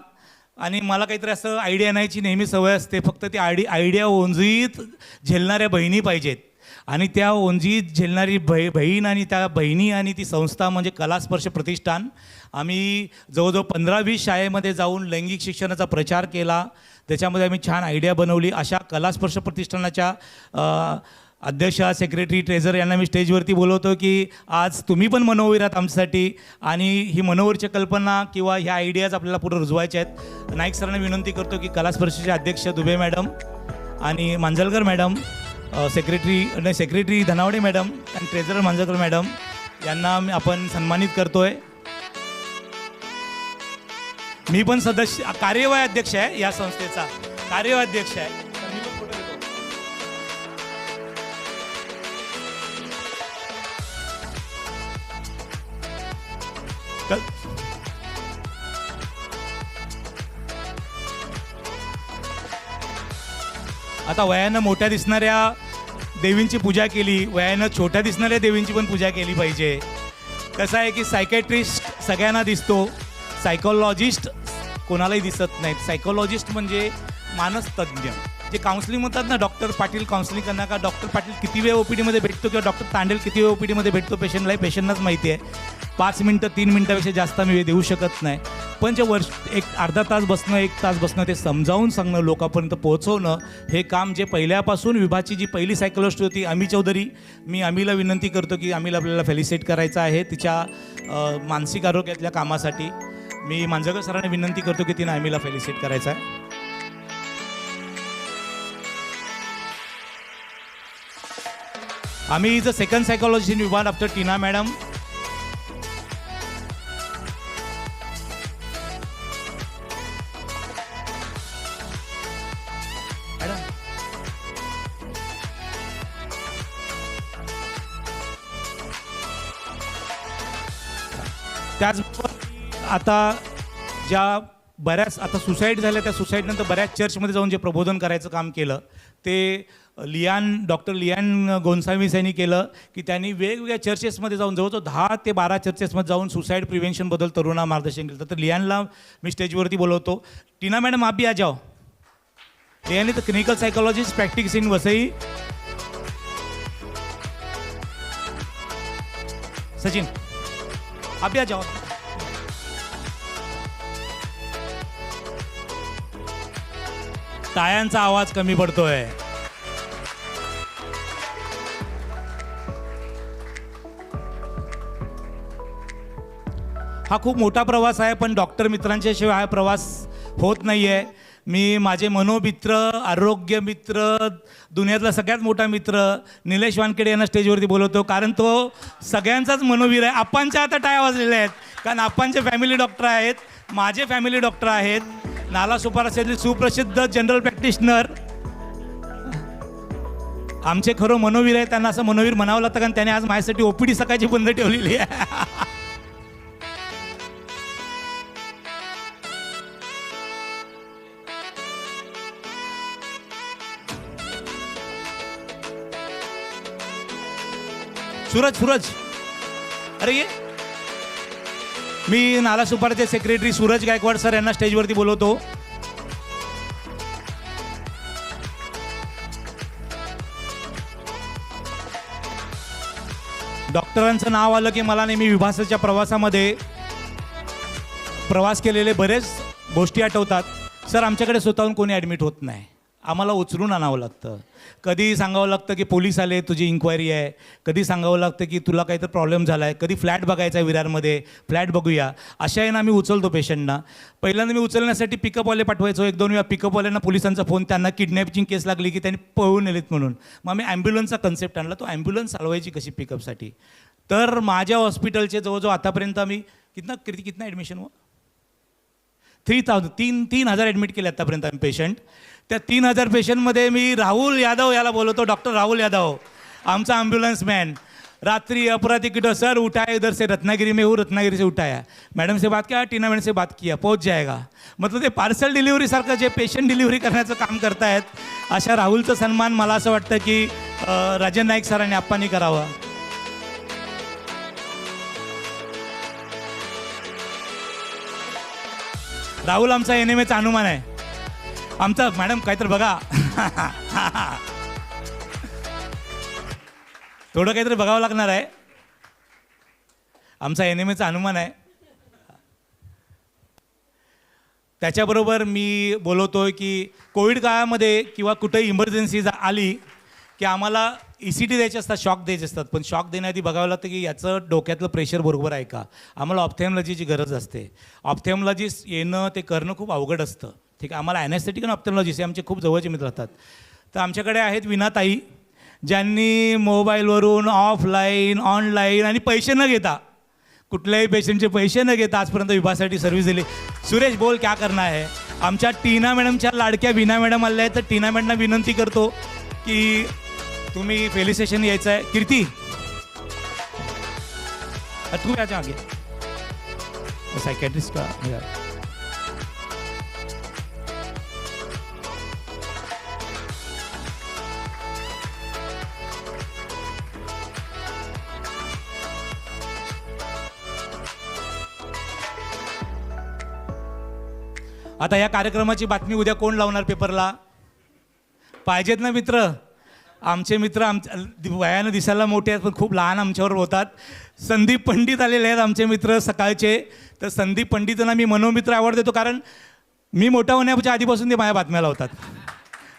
आणि मला काहीतरी असं आयडिया नाहीची नेहमी सवय असते. फक्त ती आयडिया ओंजळीत झेलणाऱ्या बहिणी पाहिजेत आणि त्या ओंजळीत झेलणारी बहीण आणि त्या बहिणी आणि ती संस्था म्हणजे कलास्पर्श प्रतिष्ठान. आम्ही जवळजवळ 15-20 शाळेमध्ये जाऊन लैंगिक शिक्षणाचा प्रचार केला. त्याच्यामध्ये आम्ही छान आयडिया बनवली. अशा कलास्पर्श प्रतिष्ठानाच्या अध्यक्ष, सेक्रेटरी, ट्रेझर यांना मी स्टेजवरती बोलवतो की आज तुम्ही पण मनोवीर आहात आमच्यासाठी आणि ही मनोवीरची कल्पना किंवा ह्या आयडियाज आपल्याला पुढे रुजवायच्या आहेत. नाईक सरांना विनंती करतो की कलास्पर्शीचे अध्यक्ष दुबे मॅडम आणि मांजलकर मॅडम, सेक्रेटरी धनावडे मॅडम आणि ट्रेझरर मांजलकर मॅडम यांना आपण सन्मानित करतोय. मी पण सदस्य कार्यवाही अध्यक्ष आहे या संस्थेचा, कार्यवाही अध्यक्ष आहे. तर मी पण फोटो घेतो. आता वयानं मोठ्या दिसणाऱ्या देवींची पूजा केली, वयानं छोट्या दिसणाऱ्या देवींची पण पूजा केली पाहिजे. कसं आहे की सायकॅट्रिस्ट सगळ्यांना दिसतो, सायकोलॉजिस्ट कोणालाही दिसत नाहीत. सायकोलॉजिस्ट म्हणजे मानसतज्ञ, जे काउन्सिलिंग म्हणतात ना, डॉक्टर पाटील काउन्सिलिंग करणार का, डॉक्टर पाटील किती वेळ OPD मध्ये भेटतो किंवा डॉक्टर तांडेल किती वेळ OPD मध्ये भेटतो पेशंटला, पेशंटलाच माहिती आहे. 5 मिनटं 3 मिनटापेक्षा जास्त आम्ही वेळ देऊ शकत नाही. पण जे एक अर्धा तास बसणं, 1 तास बसणं, ते समजावून सांगणं, लोकांपर्यंत पोहोचवणं, हे काम जे पहिल्यापासून विभाची जी पहिली सायकोलॉजिस्ट होती अमी चौधरी, मी अमीला विनंती करतो की अमीला आपल्याला फेलिसिट करायचं आहे तिच्या मानसिक आरोग्यातल्या कामासाठी. मी मांजकर सरांना विनंती करतो की तिनं अमीला फेलिसिट करायचं आहे. आम्ही is a second psychologist in विभाग आफ्टर टीना मॅडम. त्याचबरोबर आता ज्या बऱ्याच आता सुसाईड झाल्या, त्या सुसाईडनंतर बऱ्याच चर्चमध्ये जाऊन जे प्रबोधन करायचं काम केलं ते डॉक्टर लियान गोन्सावीस यांनी केलं की त्यांनी वेगवेगळ्या चर्चेसमध्ये जाऊन जवळजवळ 10 ते 12 चर्चेसमध्ये जाऊन सुसाईड प्रिव्हेन्शनबद्दल तरुणांना मार्गदर्शन केलं. तर लियानला मी स्टेजवरती बोलवतो. टीना मॅडम आप भी आ जाओ. Lian is the clinical psychologist practice in Vasai. Sachin आप भी आ जाओ. टाळ्यांचा आवाज कमी पडतोय. हा खूप मोठा प्रवास आहे, पण डॉक्टर मित्रांच्या शिवाय हा प्रवास होत नाही आहे. मी माझे मनोमित्र, आरोग्य मित्र, दुनियातला सगळ्यात मोठा मित्र निलेश वानखेडे यांना स्टेजवरती बोलवतो, कारण तो सगळ्यांचाच मनोवीर आहे. आप्पांच्या आता टाळ्या वाजलेल्या आहेत, कारण आप्पांचे फॅमिली डॉक्टर आहेत, माझे फॅमिली डॉक्टर आहेत. नालासोपाराचे सुप्रसिद्ध जनरल प्रॅक्टिशनर आमचे खरं मनोवीर आहे. त्यांना असं मनोवीर म्हणावं लागतं, कारण त्याने आज माझ्यासाठी OPD सकाळची बंद ठेवलेली आहे. सूरज अरे ये. मी नालासोपाराचे सेक्रेटरी सूरज गायकवाड सर यांना स्टेजवरती बोलवतो. डॉक्टरांचं नाव आलं की मला नेहमी विभासाच्या प्रवासामध्ये प्रवास केलेले बरेच गोष्टी आठवतात. सर आमच्याकडे स्वतःहून कोणी ॲडमिट होत नाही, आम्हाला उचलून आणावं लागतं. कधी सांगावं लागतं की पोलीस आले, तुझी इन्क्वायरी आहे. कधी सांगावं लागतं की तुला काहीतरी प्रॉब्लेम झाला आहे. कधी फ्लॅट बघायचा आहे विरारमध्ये, फ्लॅट बघूया. अशा आहे ना आम्ही उचलतो पेशंटना. पहिल्यांदा मी उचलण्यासाठी पिकअपवाले पाठवायचो. 1-2 वेळा पिकअपवाल्यांना पोलिसांचा फोन, त्यांना किडनॅपिंग केस लागली की त्यांनी पळून नेलेत म्हणून. मग आम्ही ॲम्ब्युलन्सचा कन्सेप्ट आणला. तो ॲम्ब्युलन्स चालवायची कशी पिकअपसाठी. तर माझ्या हॉस्पिटलचे जवळजवळ आतापर्यंत आम्ही कितना ॲडमिशन हो 3,000 ॲडमिट केले आतापर्यंत आम्ही पेशंट. त्या 3,000 पेशंटमध्ये मी राहुल यादव याला बोलवतो, डॉक्टर राहुल यादव, आमचा ॲम्ब्युलन्स मॅन. रात्रि अपराधी किटो सर उठाया, इधर से रत्नागिरी में हूँ, रत्नागिरी से उठाया, मैडम से बात किया, टीना मैडम से बात किया, पहुँच जाएगा. मतलब ते पार्सल डिलिव्हरीसारखं जे पेशंट डिलिव्हरी करण्याचं काम करतायत, अशा राहुलचा सन्मान मला असं वाटतं की राजन नाईक सरांनी आप्पांनी करावा. राहुल आमचा NMAचा हनुमान आहे. आमचा मॅडम काहीतरी बघा, थोडं काहीतरी बघावं लागणार आहे. आमचा NMAचा हनुमान आहे. त्याच्याबरोबर मी बोलवतोय की कोविड काळामध्ये किंवा कुठेही इमर्जन्सी आली की आम्हाला ECT द्यायचे असतात, शॉक द्यायचे असतात, पण शॉक देण्याआधी बघावं लागतं की याचं डोक्यातलं प्रेशर बरोबर आहे का. आम्हाला ऑप्थॅल्मॉलॉजीची गरज असते. ऑप्थॅल्मॉलॉजिस्ट येणं ते करणं खूप अवघड असतं. ठीक आहे, आम्हाला ॲनेस्थेटिक आणि ऑप्थॅल्मॉलॉजिस्ट हे आमचे खूप जवळचे मित्र असतात. तर आमच्याकडे आहेत विनाताई, ज्यांनी मोबाईलवरून ऑफलाईन ऑनलाईन आणि पैसे न घेता, कुठल्याही पेशंटचे पैसे न घेता आजपर्यंत विभागासाठी सर्व्हिस दिली. सुरेश बोल क्या करना है. आमच्या टीना मॅडमच्या लाडक्या विना मॅडम आल्या आहेत, तर टीना मॅडमना विनंती करतो की तुम्ही फेलिसिटेशन यायचं आहे. कीर्ती तू याच्या मागे सायकॅट्रिस्ट का. आता या कार्यक्रमाची बातमी उद्या कोण लावणार पेपरला. पाहिजेत ना मित्र. आमचे मित्र वयानं दिसायला मोठे आहेत पण खूप लहान आमच्यावर होतात. संदीप पंडित आलेले आहेत आमचे मित्र सकाळचे. तर संदीप पंडितांना मी मनोमित्र अवॉर्ड देतो, कारण मी मोठा होण्याच्या आधीपासून ते माझ्या बातम्या लावतात.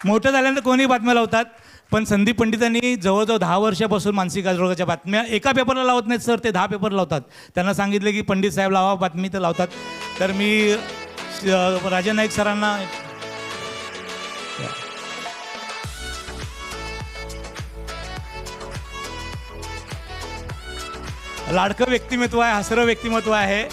मोठं झाल्यानंतर कोणी बातम्या लावतात, पण संदीप पंडितांनी जवळजवळ 10 वर्षापासून मानसिक आरोग्याच्या बातम्या एका पेपरला लावत नाहीत सर, ते 10 पेपर लावतात. त्यांना सांगितलं की पंडित साहेब लावा बातमी, तर लावतात. तर मी राजा नाईक सरांना लाडकं व्यक्तिमत्व आहे, हसरं व्यक्तिमत्व आहे.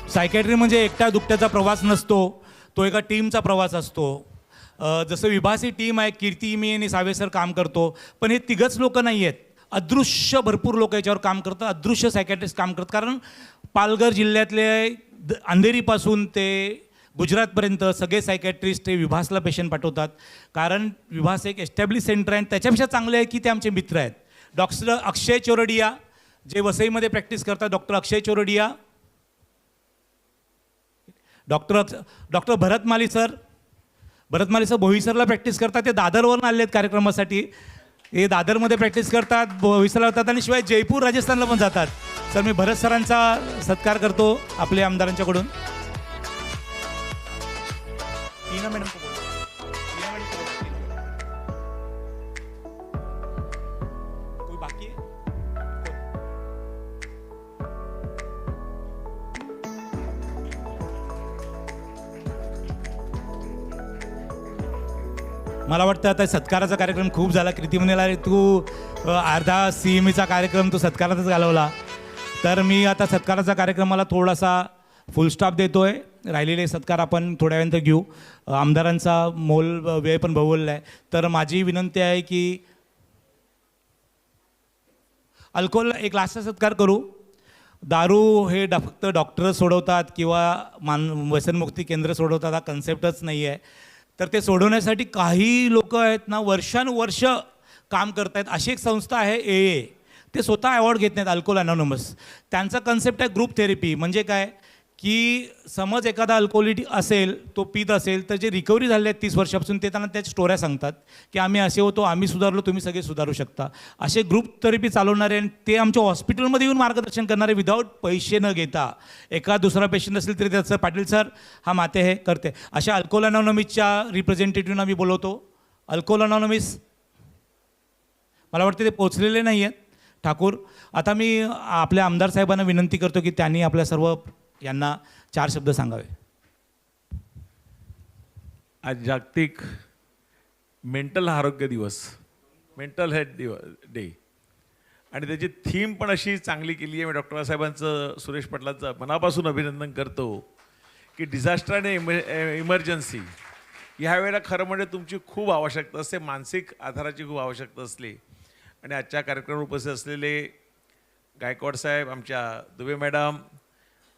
सायकॅट्री म्हणजे एकट्या दुकट्याचा प्रवास नसतो, तो एका टीमचा प्रवास असतो. जसं विभासी टीम आहे, कीर्ती, मी आणि सावे सर काम करतो, पण हे तिघच लोक नाही आहेत, अदृश्य भरपूर लोक याच्यावर काम करतात. अदृश्य सायकॅट्रिस्ट काम करतात. कारण पालघर जिल्ह्यातले अंधेरीपासून ते गुजरातपर्यंत सगळे सायकॅट्रिस्ट ते विभासला पेशंट पाठवतात. कारण विभास एक एस्टॅब्लिश सेंटर आहे आणि त्याच्यापेक्षा चांगले आहे की ते आमचे मित्र आहेत. डॉक्टर अक्षय चोरडिया जे वसईमध्ये प्रॅक्टिस करतात, doctor Akshay Chordia, doctor भरतमाली sir बोईसरला practice करतात. ते दादरवरून आले आहेत कार्यक्रमासाठी. हे दादरमध्ये प्रॅक्टिस करतात, बोईसरला होतात आणि शिवाय जयपूर राजस्थानला पण जातात. सर मी भरत सरांचा सत्कार करतो आपल्या आमदारांच्याकडून. टीना मॅडम कोई बाकी है. मला वाटतं आता सत्काराचा कार्यक्रम खूप झाला. कृती म्हणेला तू अर्धा CMEचा कार्यक्रम तू सत्कारातच घालवला. तर मी आता सत्काराचा कार्यक्रमाला थोडासा फुल स्टॉप देतो आहे. राहिलेले सत्कार आपण थोड्या वेळानंतर घेऊ. आमदारांचा मोल वेळ पण बवलला आहे. तर माझी विनंती आहे की अल्कोहोल एक लास्टचा सत्कार करू. दारू हे फक्त डॉक्टर सोडवतात किंवा व्यसनमुक्ती केंद्र सोडवतात, हा कन्सेप्टच नाही आहे. तर ते सोडवण्यासाठी काही लोक आहेत ना, वर्षानुवर्ष काम करत आहेत. अशी एक संस्था आहे AA, ते स्वतः अवॉर्ड घेत नाहीत, अल्कोहोल अनॉनिमस. त्यांचा कन्सेप्ट आहे ग्रुप थेरपी. म्हणजे काय की समज एखादा अल्कोहोलिक असेल, तो पीत असेल, तर जे रिकव्हरी झाले आहेत 30 वर्षापासून, ते त्यांना त्याच्या स्टोऱ्या सांगतात की आम्ही असे होतो, आम्ही सुधारलो, तुम्ही सगळे सुधारू शकता. असे ग्रुप थेरपी चालवणारे आणि ते आमच्या हॉस्पिटलमध्ये येऊन मार्गदर्शन करणारे विदाऊट पैसे न घेता. एका दुसरा पेशंट असेल तरी त्याचं पाटील सर हा माते हे करते. अशा अल्कोहोल अनॉनिमसच्या रिप्रेझेंटेटिव्हना मी बोलवतो. अल्कोहोल अनॉनिमस मला वाटतं ते पोचलेले नाही आहेत ठाकूर. आता मी आपल्या आमदार साहेबांना विनंती करतो की त्यांनी आपल्या सर्व यांना 4 शब्द सांगावे. आज जागतिक मेंटल आरोग्य दिवस, मेंटल हेल्थ डे, आणि त्याची थीम पण अशी चांगली केली आहे. मी डॉक्टर साहेबांचं, सुरेश पाटलांचं मनापासून अभिनंदन करतो की डिझास्टर आणि इमर्जन्सी ह्या वेळेला खरं म्हणजे तुमची खूप आवश्यकता असते, मानसिक आधाराची खूप आवश्यकता असली. आणि आजच्या कार्यक्रमावर उपस्थित असलेले गायकवाड साहेब, आमच्या दुबे मॅडम,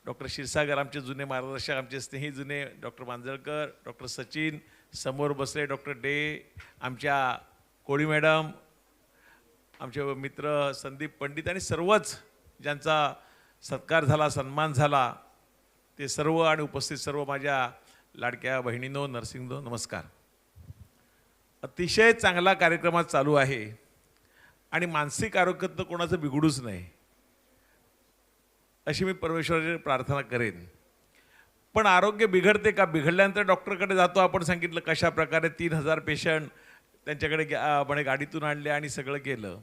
डॉक्टर क्षीरसागर आमचे जुने मार्गदर्शक, आमचे स्नेही जुने डॉक्टर मांजळकर, डॉक्टर सचिन, समोर बसले डॉक्टर डे, आमच्या कोळी मॅडम, आमचे मित्र संदीप पंडित आणि सर्वच ज्यांचा सत्कार झाला, सन्मान झाला, ते सर्व आणि उपस्थित सर्व माझ्या लाडक्या बहिणींनो, नर्सिंगनो, नमस्कार. अतिशय चांगला कार्यक्रमात चालू आहे आणि मानसिक आरोग्य तर कोणाचं बिघडूच नाही अशी मी परमेश्वराची प्रार्थना करेन. पण आरोग्य बिघडते का? बिघडल्यानंतर डॉक्टरकडे जातो. आपण सांगितलं कशा प्रकारे 3,000 पेशंट त्यांच्याकडे म्हणे गाडीतून आणले आणि सगळं केलं.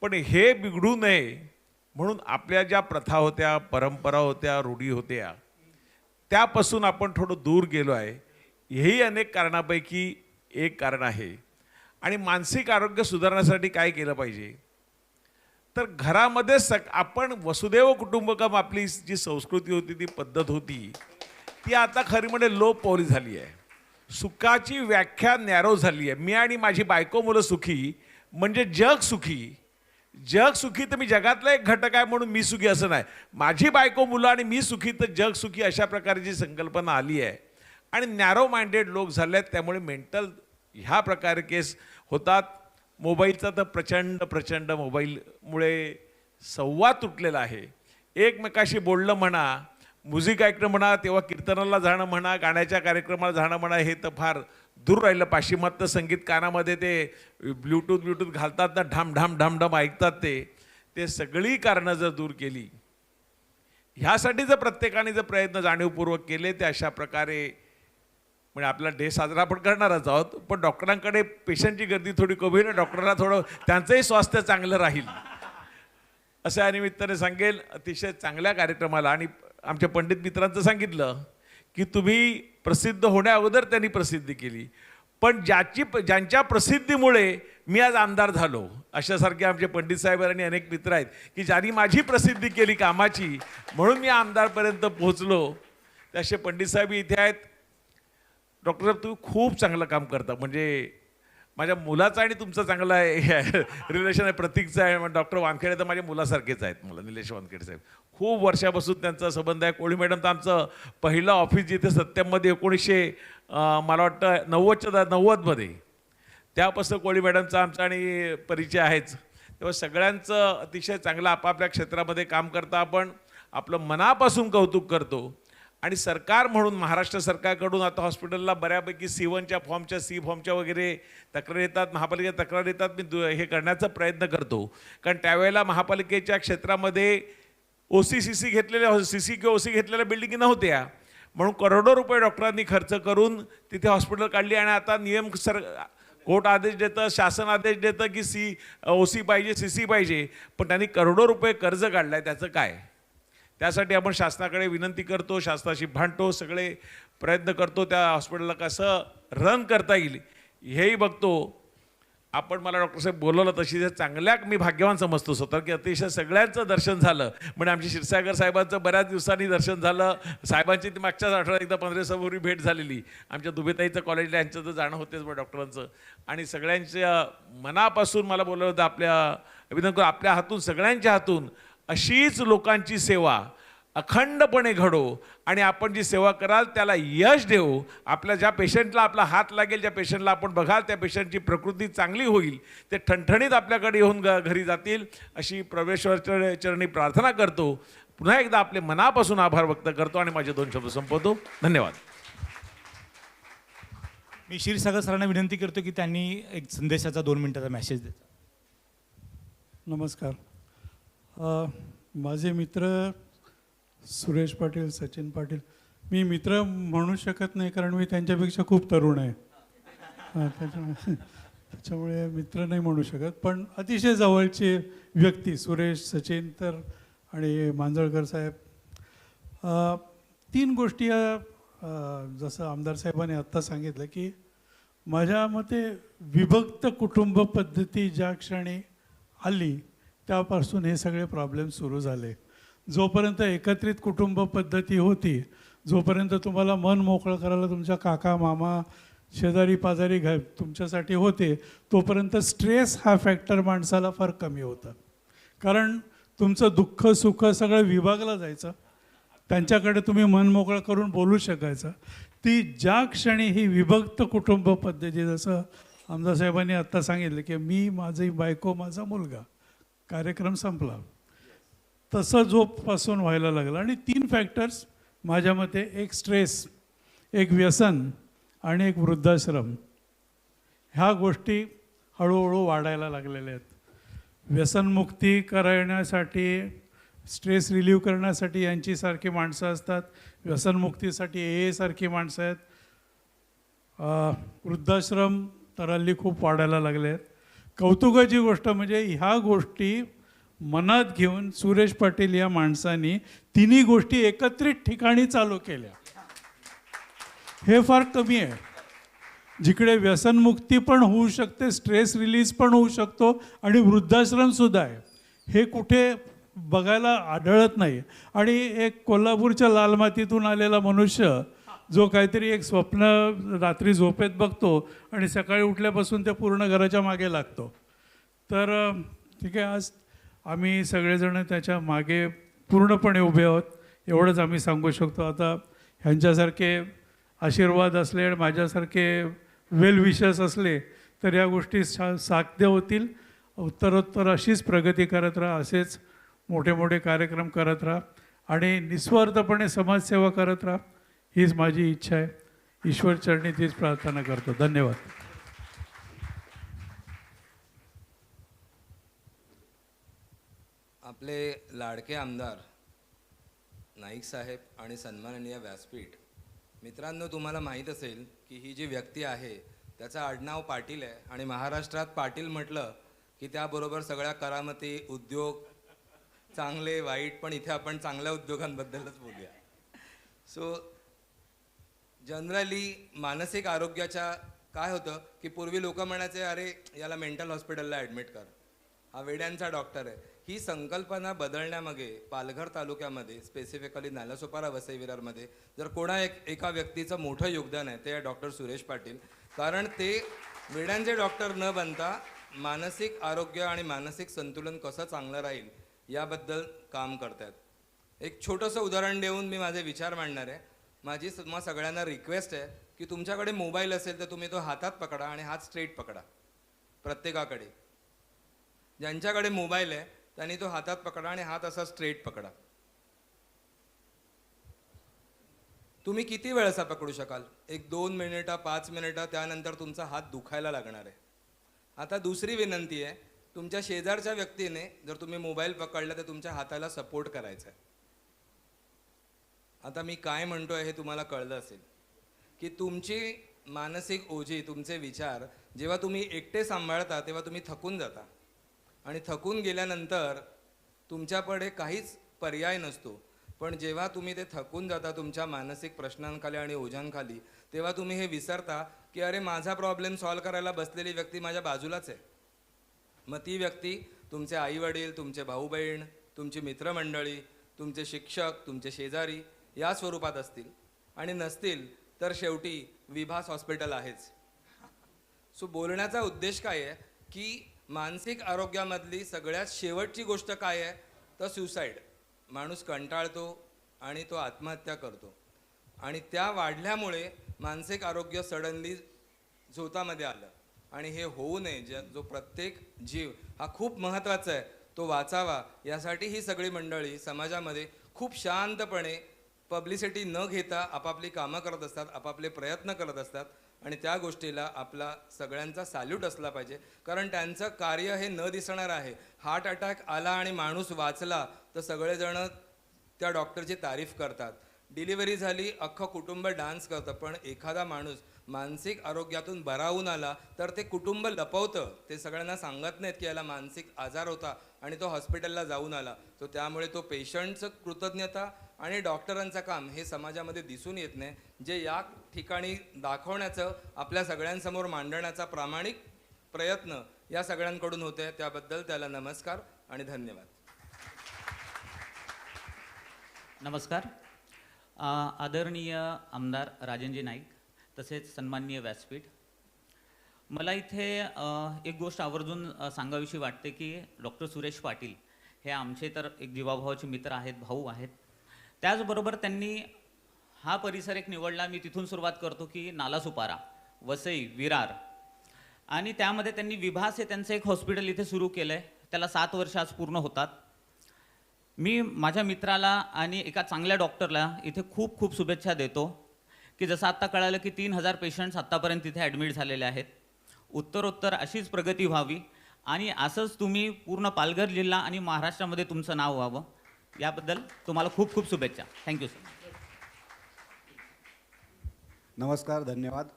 पण हे बिघडू नये म्हणून आपल्या ज्या प्रथा होत्या, परंपरा होत्या, रूढी होत्या, त्यापासून आपण थोडं दूर गेलो आहे. हेही अनेक कारणापैकी एक कारण आहे. आणि मानसिक आरोग्य सुधारण्यासाठी काय केलं पाहिजे? तर घरामध्ये आपण वसुदैव कुटुंबकम आपली जी संस्कृती होती, ती पद्धत होती, ती आता खरी म्हणजे लोप पावली झाली आहे. सुखाची व्याख्या नॅरो झाली आहे. मी आणि माझी बायको मुलं सुखी म्हणजे जग सुखी. जग सुखी तर मी जगातला एक घटक आहे म्हणून मी सुखी असं नाही. माझी बायको मुलं आणि मी सुखी तर जग सुखी, अशा प्रकारची संकल्पना आली आहे. आणि नॅरो माइंडेड लोक झाले आहेत. त्यामुळे मेंटल ह्या प्रकारे केस होतात. मोबाईलचा तर प्रचंड मोबाईलमुळे संवाद तुटलेला आहे. एकमेकाशी बोलणं म्हणा, म्युझिक ऐकणं म्हणा, तेव्हा कीर्तनाला जाणं म्हणा, गाण्याच्या कार्यक्रमाला जाणं म्हणा, हे तर फार दूर राहिलं. पाश्चिमात्य संगीत कानामध्ये ते ब्लूटूथ घालतात ना, ढाम ढाम ढाम ढाम ऐकतात. ते सगळी कारणं जर दूर केली, ह्यासाठी जर प्रत्येकाने जर प्रयत्न जाणीवपूर्वक केले, ते अशा प्रकारे म्हणजे आपला डे साजरा आपण करणारच आहोत. पण डॉक्टरांकडे पेशंटची गर्दी थोडी कमी होईल, डॉक्टरांना थोडं त्यांचंही स्वास्थ्य चांगलं राहील असं या निमित्ताने सांगेल. अतिशय चांगल्या कार्यक्रमाला आणि आमच्या पंडित मित्रांचं सांगितलं की तुम्ही प्रसिद्ध होण्या अगोदर त्यांनी प्रसिद्धी केली, पण ज्यांच्या प्रसिद्धीमुळे मी आज आमदार झालो, अशासारखे आमचे पंडित साहेब आणि अनेक मित्र आहेत की ज्यांनी माझी प्रसिद्धी केली कामाची, म्हणून मी आमदारपर्यंत पोहोचलो. ते असे पंडित साहेब इथे आहेत. डॉक्टर साहेब, तुम्ही खूप चांगलं काम करता. म्हणजे माझ्या मुलाचं आणि तुमचं चांगलं आहे रिलेशन आहे, प्रतीकचं आहे. डॉक्टर वानखेडे तर माझ्या मुलासारखेच आहेत मला, निलेश वानखेडे साहेब. खूप वर्षापासून त्यांचा संबंध आहे. कोळी मॅडम तर आमचं पहिलं ऑफिस जिथे सत्यममध्ये 1900 मला वाटतं 90मध्ये, त्यापासून कोळी मॅडमचा आमचा आणि परिचय आहेच. तेव्हा सगळ्यांचं अतिशय चांगलं आपापल्या क्षेत्रामध्ये काम करता. आपण आपलं मनापासून कौतुक करतो. आणि सरकार म्हणून महाराष्ट्र सरकारकडून आता हॉस्पिटलला बऱ्यापैकी C1च्या फॉर्मच्या, C फॉर्मच्या वगैरे तक्रार येतात, महापालिकेच्या तक्रार येतात. मी हे करण्याचा प्रयत्न करतो, कारण त्यावेळेला महापालिकेच्या क्षेत्रामध्ये OC घेतलेल्या CC किंवा OC घेतलेल्या बिल्डिंगी नव्हत्या, म्हणून करोडो रुपये डॉक्टरांनी खर्च करून तिथे हॉस्पिटल काढली. आणि आता नियम कोर्ट आदेश देतं, शासन आदेश देतं की OC पाहिजे, CC पाहिजे, पण त्यांनी करोडो रुपये कर्ज काढलं आहे. त्याचं काय? त्यासाठी आपण शासनाकडे विनंती करतो, शासनाशी भांडतो, सगळे प्रयत्न करतो त्या हॉस्पिटलला कसं रन करता येईल हेही बघतो. आपण मला डॉक्टर साहेब बोलवलं तशी चांगल्या मी भाग्यवान समजतो स्वतः की अतिशय सगळ्यांचं दर्शन झालं. म्हणजे आमची क्षीरसागर साहेबांचं बऱ्याच दिवसांनी दर्शन झालं. साहेबांची ती मागच्याच आठवड्यात एकदा 15 दिवसापूर्वी भेट झालेली. आमच्या दुबेताईचं कॉलेजला यांचं तर जाणं होतेच मग डॉक्टरांचं. आणि सगळ्यांच्या मनापासून मला बोलवलं होतं, आपल्या हातून, सगळ्यांच्या हातून अशीच लोकांची सेवा अखंडपणे घडो आणि आपण जी सेवा कराल त्याला यश देऊ. आपल्या ज्या पेशंटला आपला हात लागेल, ज्या पेशंटला आपण बघाल त्या पेशंटची प्रकृती चांगली होईल, ते ठणठणीत आपल्याकडे येऊन घरी जातील अशी परमेश्वराच्या चरणी प्रार्थना करतो. पुन्हा एकदा आपले मनापासून आभार व्यक्त करतो आणि माझे 2 शब्द संपवतो. धन्यवाद. मी क्षीरसागर सरांना विनंती करतो की त्यांनी एक संदेशाचा 2 मिनिटाचा मेसेज द्यायचा. नमस्कार. माझे मित्र सुरेश पाटील, सचिन पाटील, मी मित्र म्हणू शकत नाही कारण मी त्यांच्यापेक्षा खूप तरुण आहे. त्याच्यामुळे मित्र नाही म्हणू शकत, पण अतिशय जवळचे व्यक्ती सुरेश, सचिन तर आणि मांजळकर साहेब. 3 गोष्टी जसं आमदार साहेबांनी आत्ता सांगितलं की माझ्या मते विभक्त कुटुंब पद्धती ज्या क्षणी आली त्यापासून हे सगळे प्रॉब्लेम सुरू झाले. जोपर्यंत एकत्रित कुटुंब पद्धती होती, जोपर्यंत तुम्हाला मन मोकळं करायला तुमच्या काका मामा शेजारी पाजारी तुमच्यासाठी होते, तोपर्यंत स्ट्रेस हा फॅक्टर माणसाला फार कमी होता. कारण तुमचं दुःख सुख सगळं विभागलं जायचं, त्यांच्याकडे तुम्ही मन मोकळं करून बोलू शकायचं. ती ज्या क्षणी ही विभक्त कुटुंब पद्धती, जसं आमदार साहेबांनी आत्ता सांगितलं की मी, माझी बायको, माझा मुलगा, कार्यक्रम संपला, तसं जोपासून व्हायला लागलं. आणि 3 फॅक्टर्स माझ्या मते, एक स्ट्रेस, एक व्यसन आणि एक वृद्धाश्रम, ह्या गोष्टी हळूहळू वाढायला लागलेल्या आहेत. व्यसनमुक्ती करण्यासाठी, स्ट्रेस रिलीव्ह करण्यासाठी यांच्यासारखी माणसं असतात. व्यसनमुक्तीसाठी सारखी माणसं आहेत. वृद्धाश्रम तर हल्ली खूप वाढायला लागले आहेत. कौतुकाची गोष्ट म्हणजे ह्या गोष्टी मनात घेऊन सुरेश पाटील या माणसांनी तिन्ही गोष्टी एकत्रित ठिकाणी चालू केल्या. हे फार कमी आहे. जिकडे व्यसनमुक्ती पण होऊ शकते, स्ट्रेस रिलीज पण होऊ शकतो आणि वृद्धाश्रमसुद्धा आहे. हे कुठे बघायला आढळत नाही. आणि एक कोल्हापूरच्या लाल मातीतून आलेला मनुष्य जो काहीतरी एक स्वप्न रात्री झोपेत बघतो आणि सकाळी उठल्यापासून ते पूर्ण घराच्या मागे लागतो. तर ठीक आहे, आज आम्ही सगळेजण त्याच्या मागे पूर्णपणे उभे आहोत, एवढंच आम्ही सांगू शकतो. आता ह्यांच्यासारखे आशीर्वाद असले आणि माझ्यासारखे वेल विशर्स असले तर या गोष्टी साध्य होतील. उत्तरोत्तर अशीच प्रगती करत राहा, असेच मोठे मोठे कार्यक्रम करत राहा आणि निस्वार्थपणे समाजसेवा करत राहा, हीच माझी इच्छा आहे. ईश्वर चरणी तीच प्रार्थना करतो. धन्यवाद. आपले लाडके आमदार नाईक साहेब आणि सन्माननीय व्यासपीठ, मित्रांनो, तुम्हाला माहीत असेल की ही जी व्यक्ती आहे त्याचं आडनाव पाटील आहे आणि महाराष्ट्रात पाटील म्हटलं की त्याबरोबर सगळ्या करामती, उद्योग, चांगले वाईट, पण इथे आपण चांगल्या उद्योगांबद्दलच बोलूया. सो जनरली मानसिक आरोग्याच्या काय होतं की पूर्वी लोक म्हणायचे, अरे याला मेंटल हॉस्पिटलला ॲडमिट कर, हा वेड्यांचा डॉक्टर आहे. ही संकल्पना बदलण्यामागे पालघर तालुक्यामध्ये, स्पेसिफिकली नालासोपारा वसई विरारमध्ये जर एका व्यक्तीचं मोठं योगदान आहे ते आहे डॉक्टर सुरेश पाटील. कारण ते वेड्यांचे डॉक्टर न बनता मानसिक आरोग्य आणि मानसिक संतुलन कसं चांगलं राहील याबद्दल काम करतात. एक छोटंसं उदाहरण देऊन मी माझे विचार मांडणार आहे. माझी सगळ्यांना रिक्वेस्ट आहे की तुमच्याकडे मोबाईल असेल तर तुम्ही तो हातात पकडा आणि हात स्ट्रेट पकडा. प्रत्येकाकडे, ज्यांच्याकडे मोबाईल आहे त्यांनी तो हातात पकडा आणि हात असा स्ट्रेट पकडा. तुम्ही किती वेळ असा पकडू शकाल? 1-2 मिनिटं, 5 मिनिटं, त्यानंतर तुमचा हात दुखायला लागणार आहे. आता दुसरी विनंती आहे, तुमच्या शेजारच्या व्यक्तीने जर तुम्ही मोबाईल पकडला तर तुमच्या हाताला सपोर्ट करायचा आहे. आता मी काय म्हणतोय हे तुम्हाला कळलं असेल की तुमची मानसिक ओझी, तुमचे विचार जेव्हा तुम्ही एकटे सांभाळता तेव्हा तुम्ही थकून जाता आणि थकून गेल्यानंतर तुमच्याकडे काहीच पर्याय नसतो. पण जेव्हा तुम्ही ते थकून जाता तुमच्या मानसिक प्रश्नांखाली आणि ओझ्यांखाली, तेव्हा तुम्ही हे विसरता की अरे माझा प्रॉब्लेम सॉल्व्ह करायला बसलेली व्यक्ती माझ्या बाजूलाच आहे. मग ती व्यक्ती तुमचे आईवडील, तुमचे भाऊ बहीण, तुमची मित्रमंडळी, तुमचे शिक्षक, तुमचे शेजारी या स्वरूपात असतील आणि नसतील तर शेवटी विभास हॉस्पिटल आहेच. सो बोलण्याचा उद्देश काय आहे की मानसिक आरोग्यामधली सगळ्यात शेवटची गोष्ट काय आहे तर सुसाईड. माणूस कंटाळतो आणि तो आत्महत्या करतो आणि त्या वाढल्यामुळे मानसिक आरोग्य सडनली झोतामध्ये आलं. आणि हे होऊ नये, जो प्रत्येक जीव हा खूप महत्त्वाचा आहे तो वाचावा, यासाठी ही सगळी मंडळी समाजामध्ये खूप शांतपणे पब्लिसिटी न घेता आपापली कामं करत असतात, आपापले प्रयत्न करत असतात आणि त्या गोष्टीला आपला सगळ्यांचा सॅल्यूट असला पाहिजे. कारण त्यांचं कार्य हे न दिसणार आहे. हार्ट अटॅक आला आणि माणूस वाचला तर सगळेजण त्या डॉक्टरची तारीफ करतात. डिलिव्हरी झाली, अख्खं कुटुंब डान्स करतं. पण एखादा माणूस मानसिक आरोग्यातून बरा होऊन आला तर ते कुटुंब लपवतं. ते सगळ्यांना सांगत नाहीत की याला मानसिक आजार होता आणि तो हॉस्पिटलला जाऊन आला. तो त्यामुळे तो पेशंटचं कृतज्ञता आणि डॉक्टरांचं काम हे समाजामध्ये दिसून येत नाही, जे या ठिकाणी दाखवण्याचं, आपल्या सगळ्यांसमोर मांडण्याचा प्रामाणिक प्रयत्न या सगळ्यांकडून होते. त्याबद्दल त्याला नमस्कार आणि धन्यवाद. नमस्कार. आदरणीय आमदार राजनजी नाईक तसेच सन्माननीय व्यासपीठ, मला इथे एक गोष्ट आवर्जून सांगावीशी वाटते की डॉक्टर सुरेश पाटील हे आमचे तर एक जीवाभावाचे मित्र आहेत, भाऊ आहेत. त्याचबरोबर त्यांनी हा परिसर एक निवडला. मी तिथून सुरुवात करतो की नालासोपारा, वसई, विरार, आणि त्यामध्ये त्यांनी विभास हे त्यांचं एक हॉस्पिटल इथे सुरू केलं आहे. त्याला 7 वर्ष आज पूर्ण होतात. मी माझ्या मित्राला आणि एका चांगल्या डॉक्टरला इथे खूप खूप शुभेच्छा देतो की जसं आत्ता कळालं की 3000 पेशंट्स आत्तापर्यंत तिथे ॲडमिट झालेले आहेत. उत्तरोत्तर अशीच प्रगती व्हावी आणि असंच तुम्ही पूर्ण पालघर जिल्हा आणि महाराष्ट्रामध्ये तुमचं नाव व्हावं, याबद्दल तुम्हाला खूप खूप शुभेच्छा. Thank you sir. नमस्कार, धन्यवाद.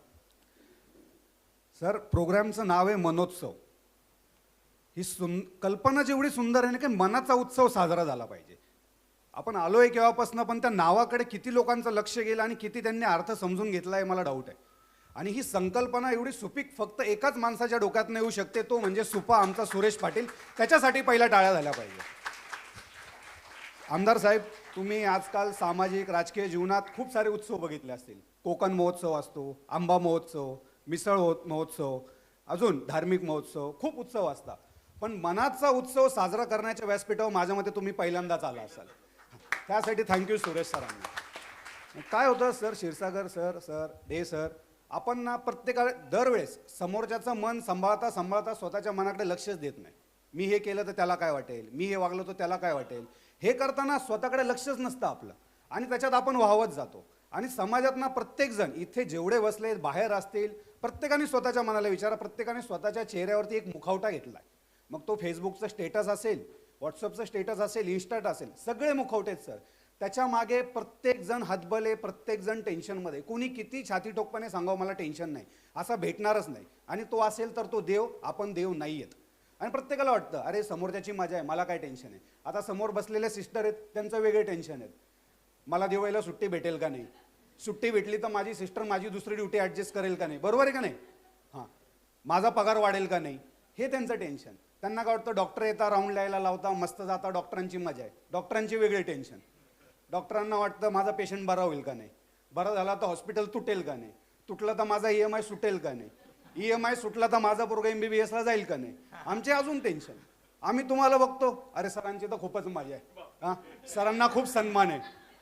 सर, प्रोग्रामचं नाव आहे मनोत्सव. ही कल्पना जेवढी सुंदर आहे ना की मनाचा उत्सव साजरा झाला पाहिजे. आपण आलो आहे केव्हापासून, पण त्या नावाकडे किती लोकांचं लक्ष गेलं आणि किती त्यांनी अर्थ समजून घेतला आहे मला डाऊट आहे. आणि ही संकल्पना एवढी सुपीक फक्त एकाच माणसाच्या डोक्यातनं येऊ शकते, तो म्हणजे सुपा आमचा सुरेश पाटील. त्याच्यासाठी पहिल्या टाळ्या झाल्या पाहिजे. आमदार साहेब, तुम्ही आजकाल सामाजिक राजकीय जीवनात खूप सारे उत्सव बघितले असतील. कोकण महोत्सव असतो, आंबा महोत्सव, मिसळ महोत्सव, अजून धार्मिक महोत्सव, खूप उत्सव असतात. पण मनाचा उत्सव साजरा करण्याच्या व्यासपीठावर माझ्या मते तुम्ही पहिल्यांदाच आला असाल. त्यासाठी थँक्यू सुरेश सरांना. काय होतं sir, Kshirsagar sir, day sir, आपण ना प्रत्येकाला दरवेळेस समोरच्याचं मन सांभाळता सांभाळता स्वतःच्या मनाकडे लक्षच देत नाही. मी हे केलं तर त्याला काय वाटेल, मी हे वागलो तर त्याला काय वाटेल, हे करताना स्वतःकडे लक्षच नसतं आपलं आणि त्याच्यात आपण वाहवत जातो. आणि समाजात ना प्रत्येकजण, इथे जेवढे बसले बाहेर असतील, प्रत्येकाने स्वतःच्या मनाला विचारा, प्रत्येकाने स्वतःच्या चेहऱ्यावरती एक मुखवटा घेतला आहे. मग तो फेसबुकचा स्टेटस असेल, व्हॉट्सअपचं स्टेटस असेल, इन्स्टाट असेल, सगळे मुखवटेच सर. त्याच्या मागे प्रत्येकजण हतबले, प्रत्येकजण टेन्शनमध्ये. कुणी किती छाती टोकपणे सांगावं मला टेन्शन नाही, असा भेटणारच नाही. आणि तो असेल तर तो देव, आपण देव नाही आहेत. आणि प्रत्येकाला वाटतं अरे समोरच्याची मजा आहे, मला काय टेन्शन आहे. आता समोर बसलेले सिस्टर आहेत, त्यांचं वेगळे टेन्शन आहेत. मला दिवाळीला सुट्टी भेटेल का नाही, सुट्टी भेटली तर माझी सिस्टर माझी दुसरी ड्युटी ॲडजस्ट करेल का नाही, बरोबर आहे का नाही, हां, माझा पगार वाढेल का नाही, हे त्यांचं टेन्शन. त्यांना काय वाटतं डॉक्टर येता, राऊंड लायला लावता, मस्त जाता, डॉक्टरांची मजा आहे. डॉक्टरांची वेगळे टेन्शन. डॉक्टरांना वाटतं माझा पेशंट बरा होईल का नाही, बरा झाला तर हॉस्पिटल तुटेल का नाही, तुटलं तर माझा EMI सुटेल का नाही, EMI सुटला तर माझा पोरगा MBBSला जाईल का नाही. आमचे अजून टेन्शन. आम्ही तुम्हाला बघतो, अरे सरांची तर खूपच मजा आहे, हां, सरांना खूप सन्मान आहे.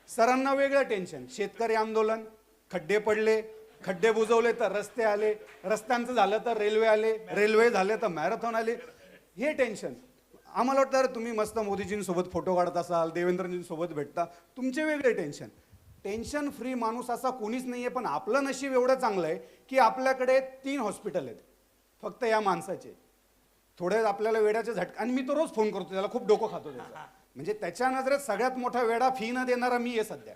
सरांना वेगळं टेन्शन. शेतकरी आंदोलन, खड्डे पडले, खड्डे बुजवले तर रस्ते आले, रस्त्यांचं झालं तर रेल्वे आले, रेल्वे झाले तर मॅरेथॉन आले, हे टेन्शन. आम्हाला वाटतं अरे तुम्ही मस्त मोदीजींसोबत फोटो काढत असाल, देवेंद्रजींसोबत भेटता, तुमचे वेगळे टेन्शन. टेन्शन फ्री माणूस असा कोणीच नाही आहे. पण आपलं नशीब एवढं चांगलं आहे की आपल्याकडे 3 हॉस्पिटल आहेत फक्त या माणसाचे. थोडे आपल्याला वेड्याचे झटके, आणि मी तो रोज फोन करतो त्याला, खूप डोकं खातो त्याचा. म्हणजे त्याच्या नजरेत सगळ्यात मोठा वेडा फी न देणारा मी आहे सध्या.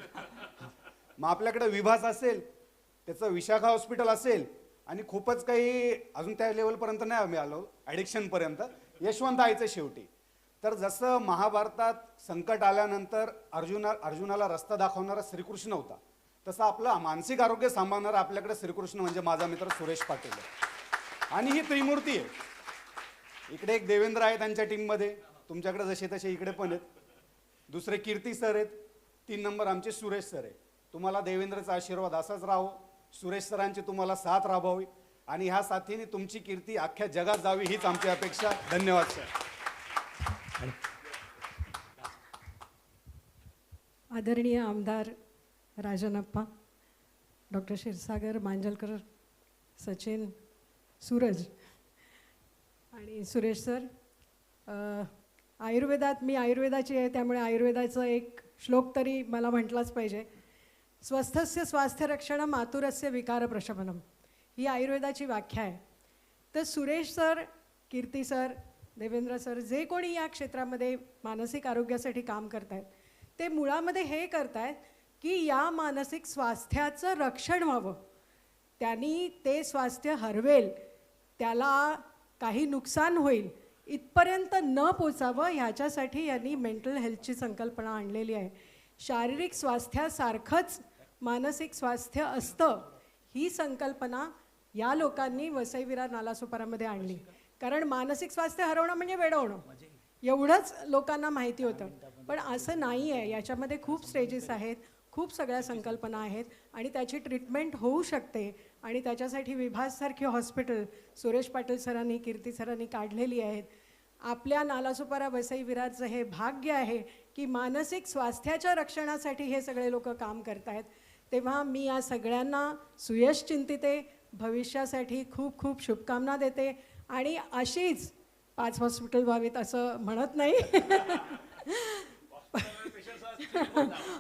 मग आपल्याकडे विभास असेल, त्याचं विशाखा हॉस्पिटल असेल, आणि खूपच काही अजून त्या लेवलपर्यंत नाही आम्ही आलो, ॲडिक्शनपर्यंत, यशवंत आईचं शेवटी. तर जसं महाभारतात संकट आल्यानंतर अर्जुनाला रस्ता दाखवणारा श्रीकृष्ण होता, तसं आपलं मानसिक आरोग्य सांभाळणारा आपल्याकडे श्रीकृष्ण म्हणजे माझा मित्र सुरेश पाटील आहे. आणि ही त्रिमूर्ती आहे. इकडे एक देवेंद्र आहे त्यांच्या टीममध्ये, तुमच्याकडे जसे तसे इकडे पण आहेत. दुसरे कीर्ती सर आहेत, 3 नंबर आमचे सुरेश सर आहे. तुम्हाला देवेंद्रचा आशीर्वाद असाच राहो, सुरेश सरांची तुम्हाला साथ राबवावी, आणि ह्या साथीने तुमची कीर्ती अख्ख्या जगात जावी हीच आमची अपेक्षा. धन्यवाद सर. आदरणीय आमदार राजनप्पा, डॉक्टर क्षीरसागर मांजलकर, सचिन, सूरज आणि सुरेश सर, आयुर्वेदात मी आयुर्वेदाची आहे त्यामुळे आयुर्वेदाचा एक श्लोक तरी मला म्हटलाच पाहिजे. स्वस्थस्य स्वास्थ्यरक्षणम आतुरस्य विकारप्रशमनम, ही आयुर्वेदाची व्याख्या आहे. तर सुरेश सर, कीर्ती सर, देवेंद्र सर, जे कोणी या क्षेत्रामध्ये मानसिक आरोग्यासाठी काम करत आहेत, ते मुळामध्ये हे करत आहेत की या मानसिक स्वास्थ्याचं रक्षण व्हावं, त्यांनी ते स्वास्थ्य हरवेल, त्याला काही नुकसान होईल इथपर्यंत न पोचावं, ह्याच्यासाठी यांनी मेंटल हेल्थची संकल्पना आणलेली आहे. शारीरिक स्वास्थ्यासारखंच मानसिक स्वास्थ्य असतं, ही संकल्पना या लोकांनी वसई विरार नालासोपारामध्ये आणली. कारण मानसिक स्वास्थ्य हरवणं म्हणजे वेडवणं एवढंच लोकांना माहिती होतं, पण असं नाही आहे. याच्यामध्ये खूप स्टेजेस आहेत, खूप सगळ्या संकल्पना आहेत आणि त्याची ट्रीटमेंट होऊ शकते. आणि त्याच्यासाठी विभाससारखी हॉस्पिटल सुरेश पाटील सरांनी, कीर्ती सरांनी काढलेली आहेत. आपल्या नालासोपारा वसई विरारचं हे भाग्य आहे की मानसिक स्वास्थ्याच्या रक्षणासाठी हे सगळे लोक काम करत आहेत. तेव्हा मी या सगळ्यांना सुयश चिंतिते, भविष्यासाठी खूप खूप शुभकामना देते. आणि अशीच 5 हॉस्पिटल व्हावीत असं म्हणत नाही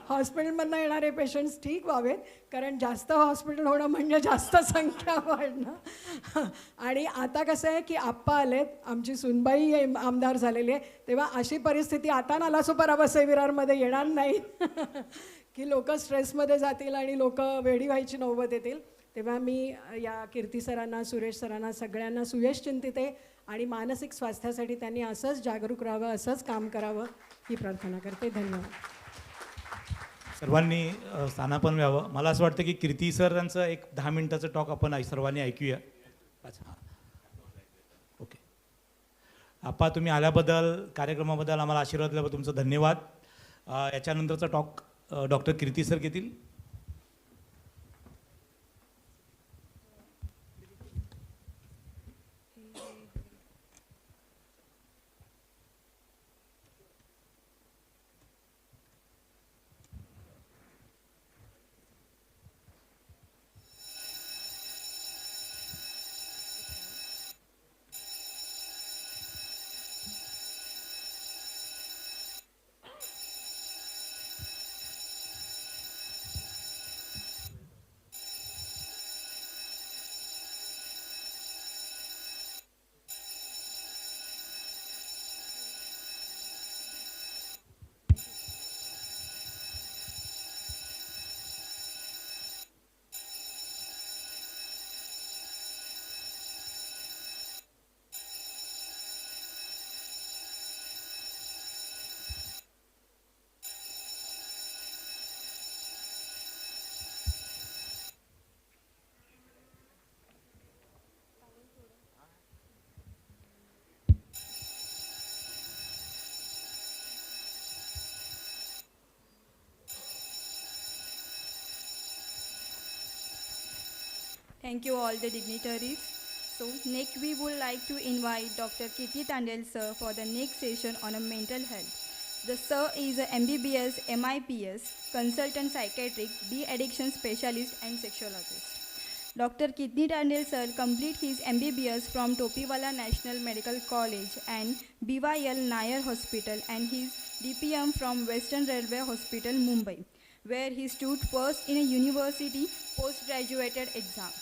हॉस्पिटलमधनं येणारे पेशंट्स ठीक व्हावेत, कारण जास्त हॉस्पिटल होणं म्हणजे जास्त संख्या वाढणं. आणि आता कसं आहे की आप्पा आलेत, आमची सुनबाई आमदार झालेली आहे, तेव्हा अशी परिस्थिती आता नालासोपारा विरारमध्ये येणार नाही की लोक स्ट्रेसमध्ये जातील आणि लोक वेडी व्हायची नौबत येतील. तेव्हा मी या कीर्ती सरांना, सुरेश सरांना, सगळ्यांना सुयश चिंतित आहे आणि मानसिक स्वास्थ्यासाठी त्यांनी असंच जागरूक राहावं, असंच काम करावं ही प्रार्थना करते. धन्यवाद. सर्वांनी स्थानापन्न व्हावं. मला असं वाटतं की कीर्ती सरांचं एक 10 मिनिटाचं टॉक आपण सर्वांनी ऐकूया. अच्छा, ओके. आप्पा, तुम्ही आल्याबद्दल, कार्यक्रमाबद्दल आम्हाला आशीर्वाद दिल्याबद्दल तुमचं धन्यवाद. याच्यानंतरचा टॉक डॉक्टर कीर्ती सर घेतील. Thank you all the dignitaries. So next we would like to invite Dr. Kirti Tandel sir for the next session on a mental health. The sir is a MBBS, MIPS, consultant psychiatric, de-addiction specialist and sexologist. Dr. Kirti Tandel sir complete his MBBS from Topiwala National Medical College and BYL Nair Hospital and his DPM from Western Railway Hospital, Mumbai, where he stood first in a university postgraduate exam.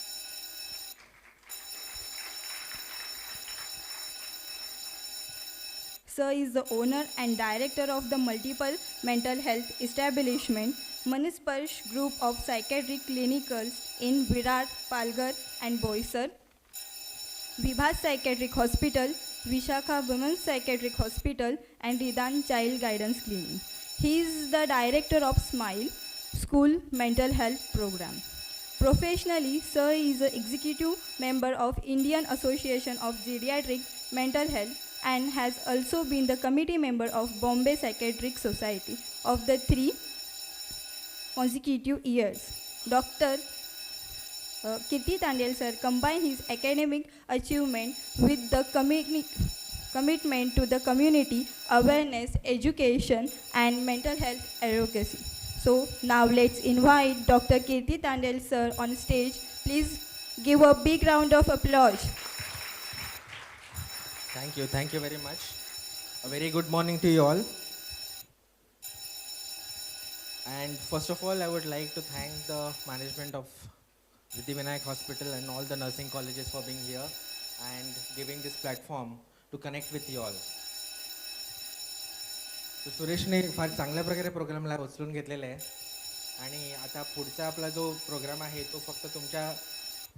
Sir is the owner and director of the multiple mental health establishment Manisparsh Group of Psychiatric Clinicals in Virar, Palghar and Boisar, Vibhas Psychiatric Hospital, Vishakha Women's Psychiatric Hospital and Ridan Child Guidance Clinic. He is the director of SMILE School Mental Health Program. Professionally, Sir is an executive member of Indian Association of Geriatric Mental Health and has also been the committee member of Bombay Psychiatric Society of the 3 consecutive years. Dr. Kirti Tandel sir combined his academic achievement with the commitment to the community, awareness, education and mental health advocacy. So now let's invite Dr. Kirti Tandel sir on stage. Please give a big round of applause. Thank you very much. A very good morning to you all. And first of all, I would like to thank the management of Siddhivinayak Hospital and all the nursing colleges for being here and giving this platform to connect with you all. So सुरेशने फार चांगल्या प्रकारे प्रोग्रामला उचलून घेतलेला आहे आणि आता पुढचा आपला जो प्रोग्राम आहे तो फक्त तुमच्या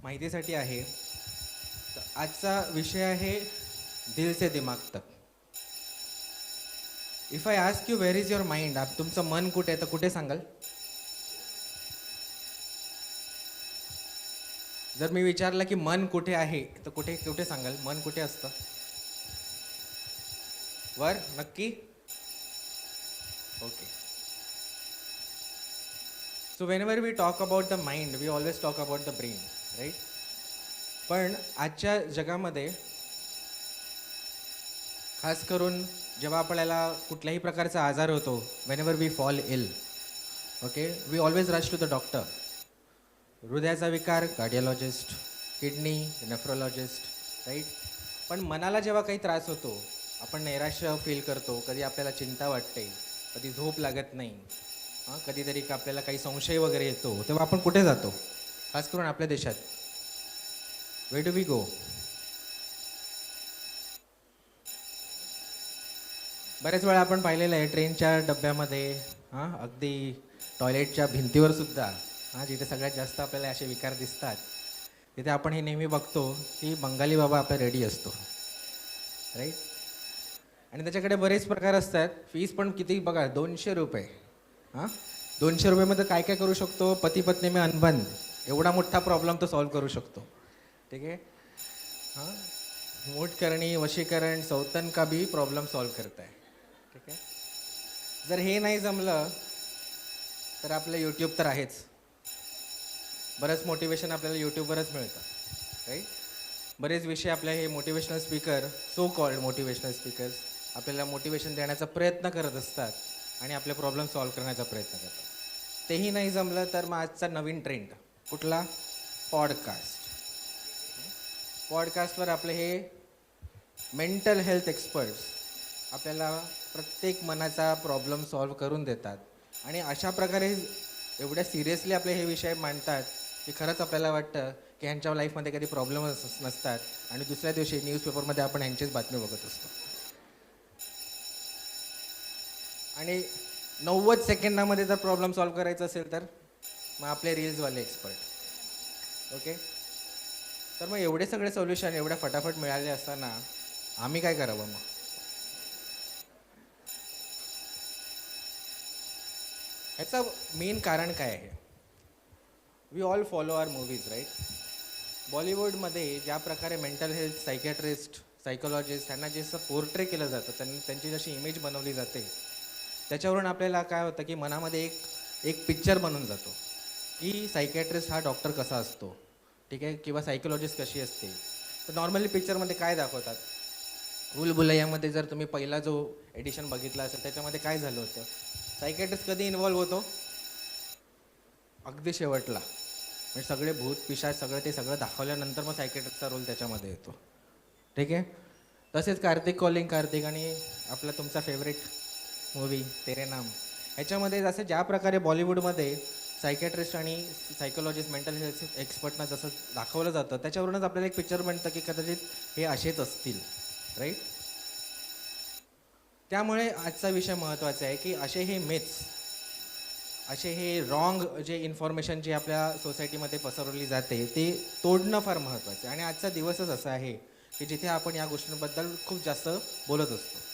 माहितीसाठी आहे. तर आजचा विषय आहे दिल से दिमाग तक. If I ask you where is your mind, आप तुमचं मन कुठे आहे तर कुठे सांगाल? जर मी विचारलं की मन कुठे आहे तर कुठे कुठे सांगाल? मन कुठे असतं? वर नक्की? Okay. So whenever we talk about the mind we always talk about the brain, right? पण आजच्या जगामध्ये खास करून जेव्हा आपल्याला कुठल्याही प्रकारचा आजार होतो, whenever we fall ill, okay, we always rush to the doctor. हृदयाचा विकार कार्डिओलॉजिस्ट, किडनी नेफ्रोलॉजिस्ट, राईट? पण मनाला जेव्हा काही त्रास होतो, आपण नैराश्य फील करतो, कधी आपल्याला चिंता वाटते, कधी झोप लागत नाही, हां कधीतरी आपल्याला काही संशय वगैरे येतो, तेव्हा आपण कुठे जातो? खास करून आपल्या देशात वे डू वी गो? बऱ्याच वेळा आपण पाहिलेलं आहे ट्रेनच्या डब्यामध्ये, हां अगदी टॉयलेटच्या भिंतीवर सुद्धा, हां जिथे सगळ्यात जास्त आपल्याला असे विकार दिसतात, तिथे आपण हे नेहमी बघतो की बंगाली बाबा आपला रेडी असतो, राईट? आणि त्याच्याकडे बरेच प्रकार असतात. फीस पण किती बघा, 200 रुपये. हां 200 रुपयेमध्ये काय काय करू शकतो? पती पत्नी में अनबन, एवढा मोठा प्रॉब्लेम तो सॉल्व करू शकतो. ठीक आहे. हां मूठ करणी, वशीकरण, सौतन का भी प्रॉब्लेम सॉल्व करत आहे. ठीक आहे. जर हे नाही जमलं तर आपलं यूट्यूब तर आहेच. बरंच मोटिवेशन आपल्याला यूट्यूबवरच मिळतं, राईट? बरेच विषय आपल्या हे motivational speaker, so called motivational speakers आपल्याला मोटिवेशन देण्याचा प्रयत्न करत असतात आणि आपले प्रॉब्लेम सॉल्व करण्याचा प्रयत्न करतात. तेही नाही जमलं तर मग आजचा नवीन ट्रेंड कुठला? पॉडकास्ट. पॉडकास्टवर आपले हे मेंटल हेल्थ एक्सपर्ट्स आपल्याला प्रत्येक मनाचा प्रॉब्लेम सॉल्व करून देतात आणि अशा प्रकारे एवढ्या सिरियसली आपले हे विषय मांडतात की खरंच आपल्याला वाटतं की ह्यांच्या लाईफमध्ये कधी प्रॉब्लेमच नसतात आणि दुसऱ्या दिवशी न्यूजपेपरमध्ये आपण ह्यांचीच बातमी बघत असतो. आणि 90 सेकंदामध्ये जर प्रॉब्लेम सॉल्व करायचा असेल तर मग आपले रील्सवाले एक्सपर्ट. ओके. तर मग एवढे सगळे सोल्युशन एवढ्या फटाफट मिळाले असताना आम्ही काय करावं मग? ह्याचं मेन कारण काय आहे? We all follow our movies, right? बॉलिवूडमध्ये ज्या प्रकारे मेंटल हेल्थ सायकॅट्रिस्ट, सायकोलॉजिस्ट ह्यांना जे असं पोर्ट्रे केलं जातं, त्यांची जशी इमेज बनवली जाते, त्याच्यावरून आपल्याला काय होतं की मनामध्ये एक पिक्चर बनून जातो की सायकॅट्रिस्ट हा डॉक्टर कसा असतो, ठीक आहे, किंवा सायकोलॉजिस्ट कशी असते. तर नॉर्मली पिक्चरमध्ये काय दाखवतात? भूलभुलैयामध्ये जर तुम्ही पहिला जो एडिशन बघितला असेल त्याच्यामध्ये काय झालं होतं? सायकॅट्रिस्ट कधी इन्व्हॉल्व्ह होतो? अगदी शेवटला, म्हणजे सगळे भूत पिशाच सगळं दाखवल्यानंतर मग सायकॅट्रिस्टचा रोल त्याच्यामध्ये येतो. ठीक आहे. तसेच कार्तिक कॉलिंग कार्तिक आणि आपला तुमचा फेवरेट मूवी तेरे नाम, ह्याच्यामध्ये जसं ज्या प्रकारे बॉलिवूडमध्ये सायकॅट्रिस्ट आणि सायकोलॉजिस्ट मेंटल हेल्थ एक्सपर्टना जसं दाखवलं जातं त्याच्यावरूनच आपल्याला एक पिक्चर बनतं की कदाचित हे असेच असतील, राईट? त्यामुळे आजचा विषय महत्त्वाचा आहे की असे हे मिथ्स, असे हे रॉंग जे इन्फॉर्मेशन जी आपल्या सोसायटीमध्ये पसरवली जाते ते तोडणं फार महत्त्वाचं आहे. आणि आजचा दिवसच असा आहे की जिथे आपण या गोष्टींबद्दल खूप जास्त बोलत असतो.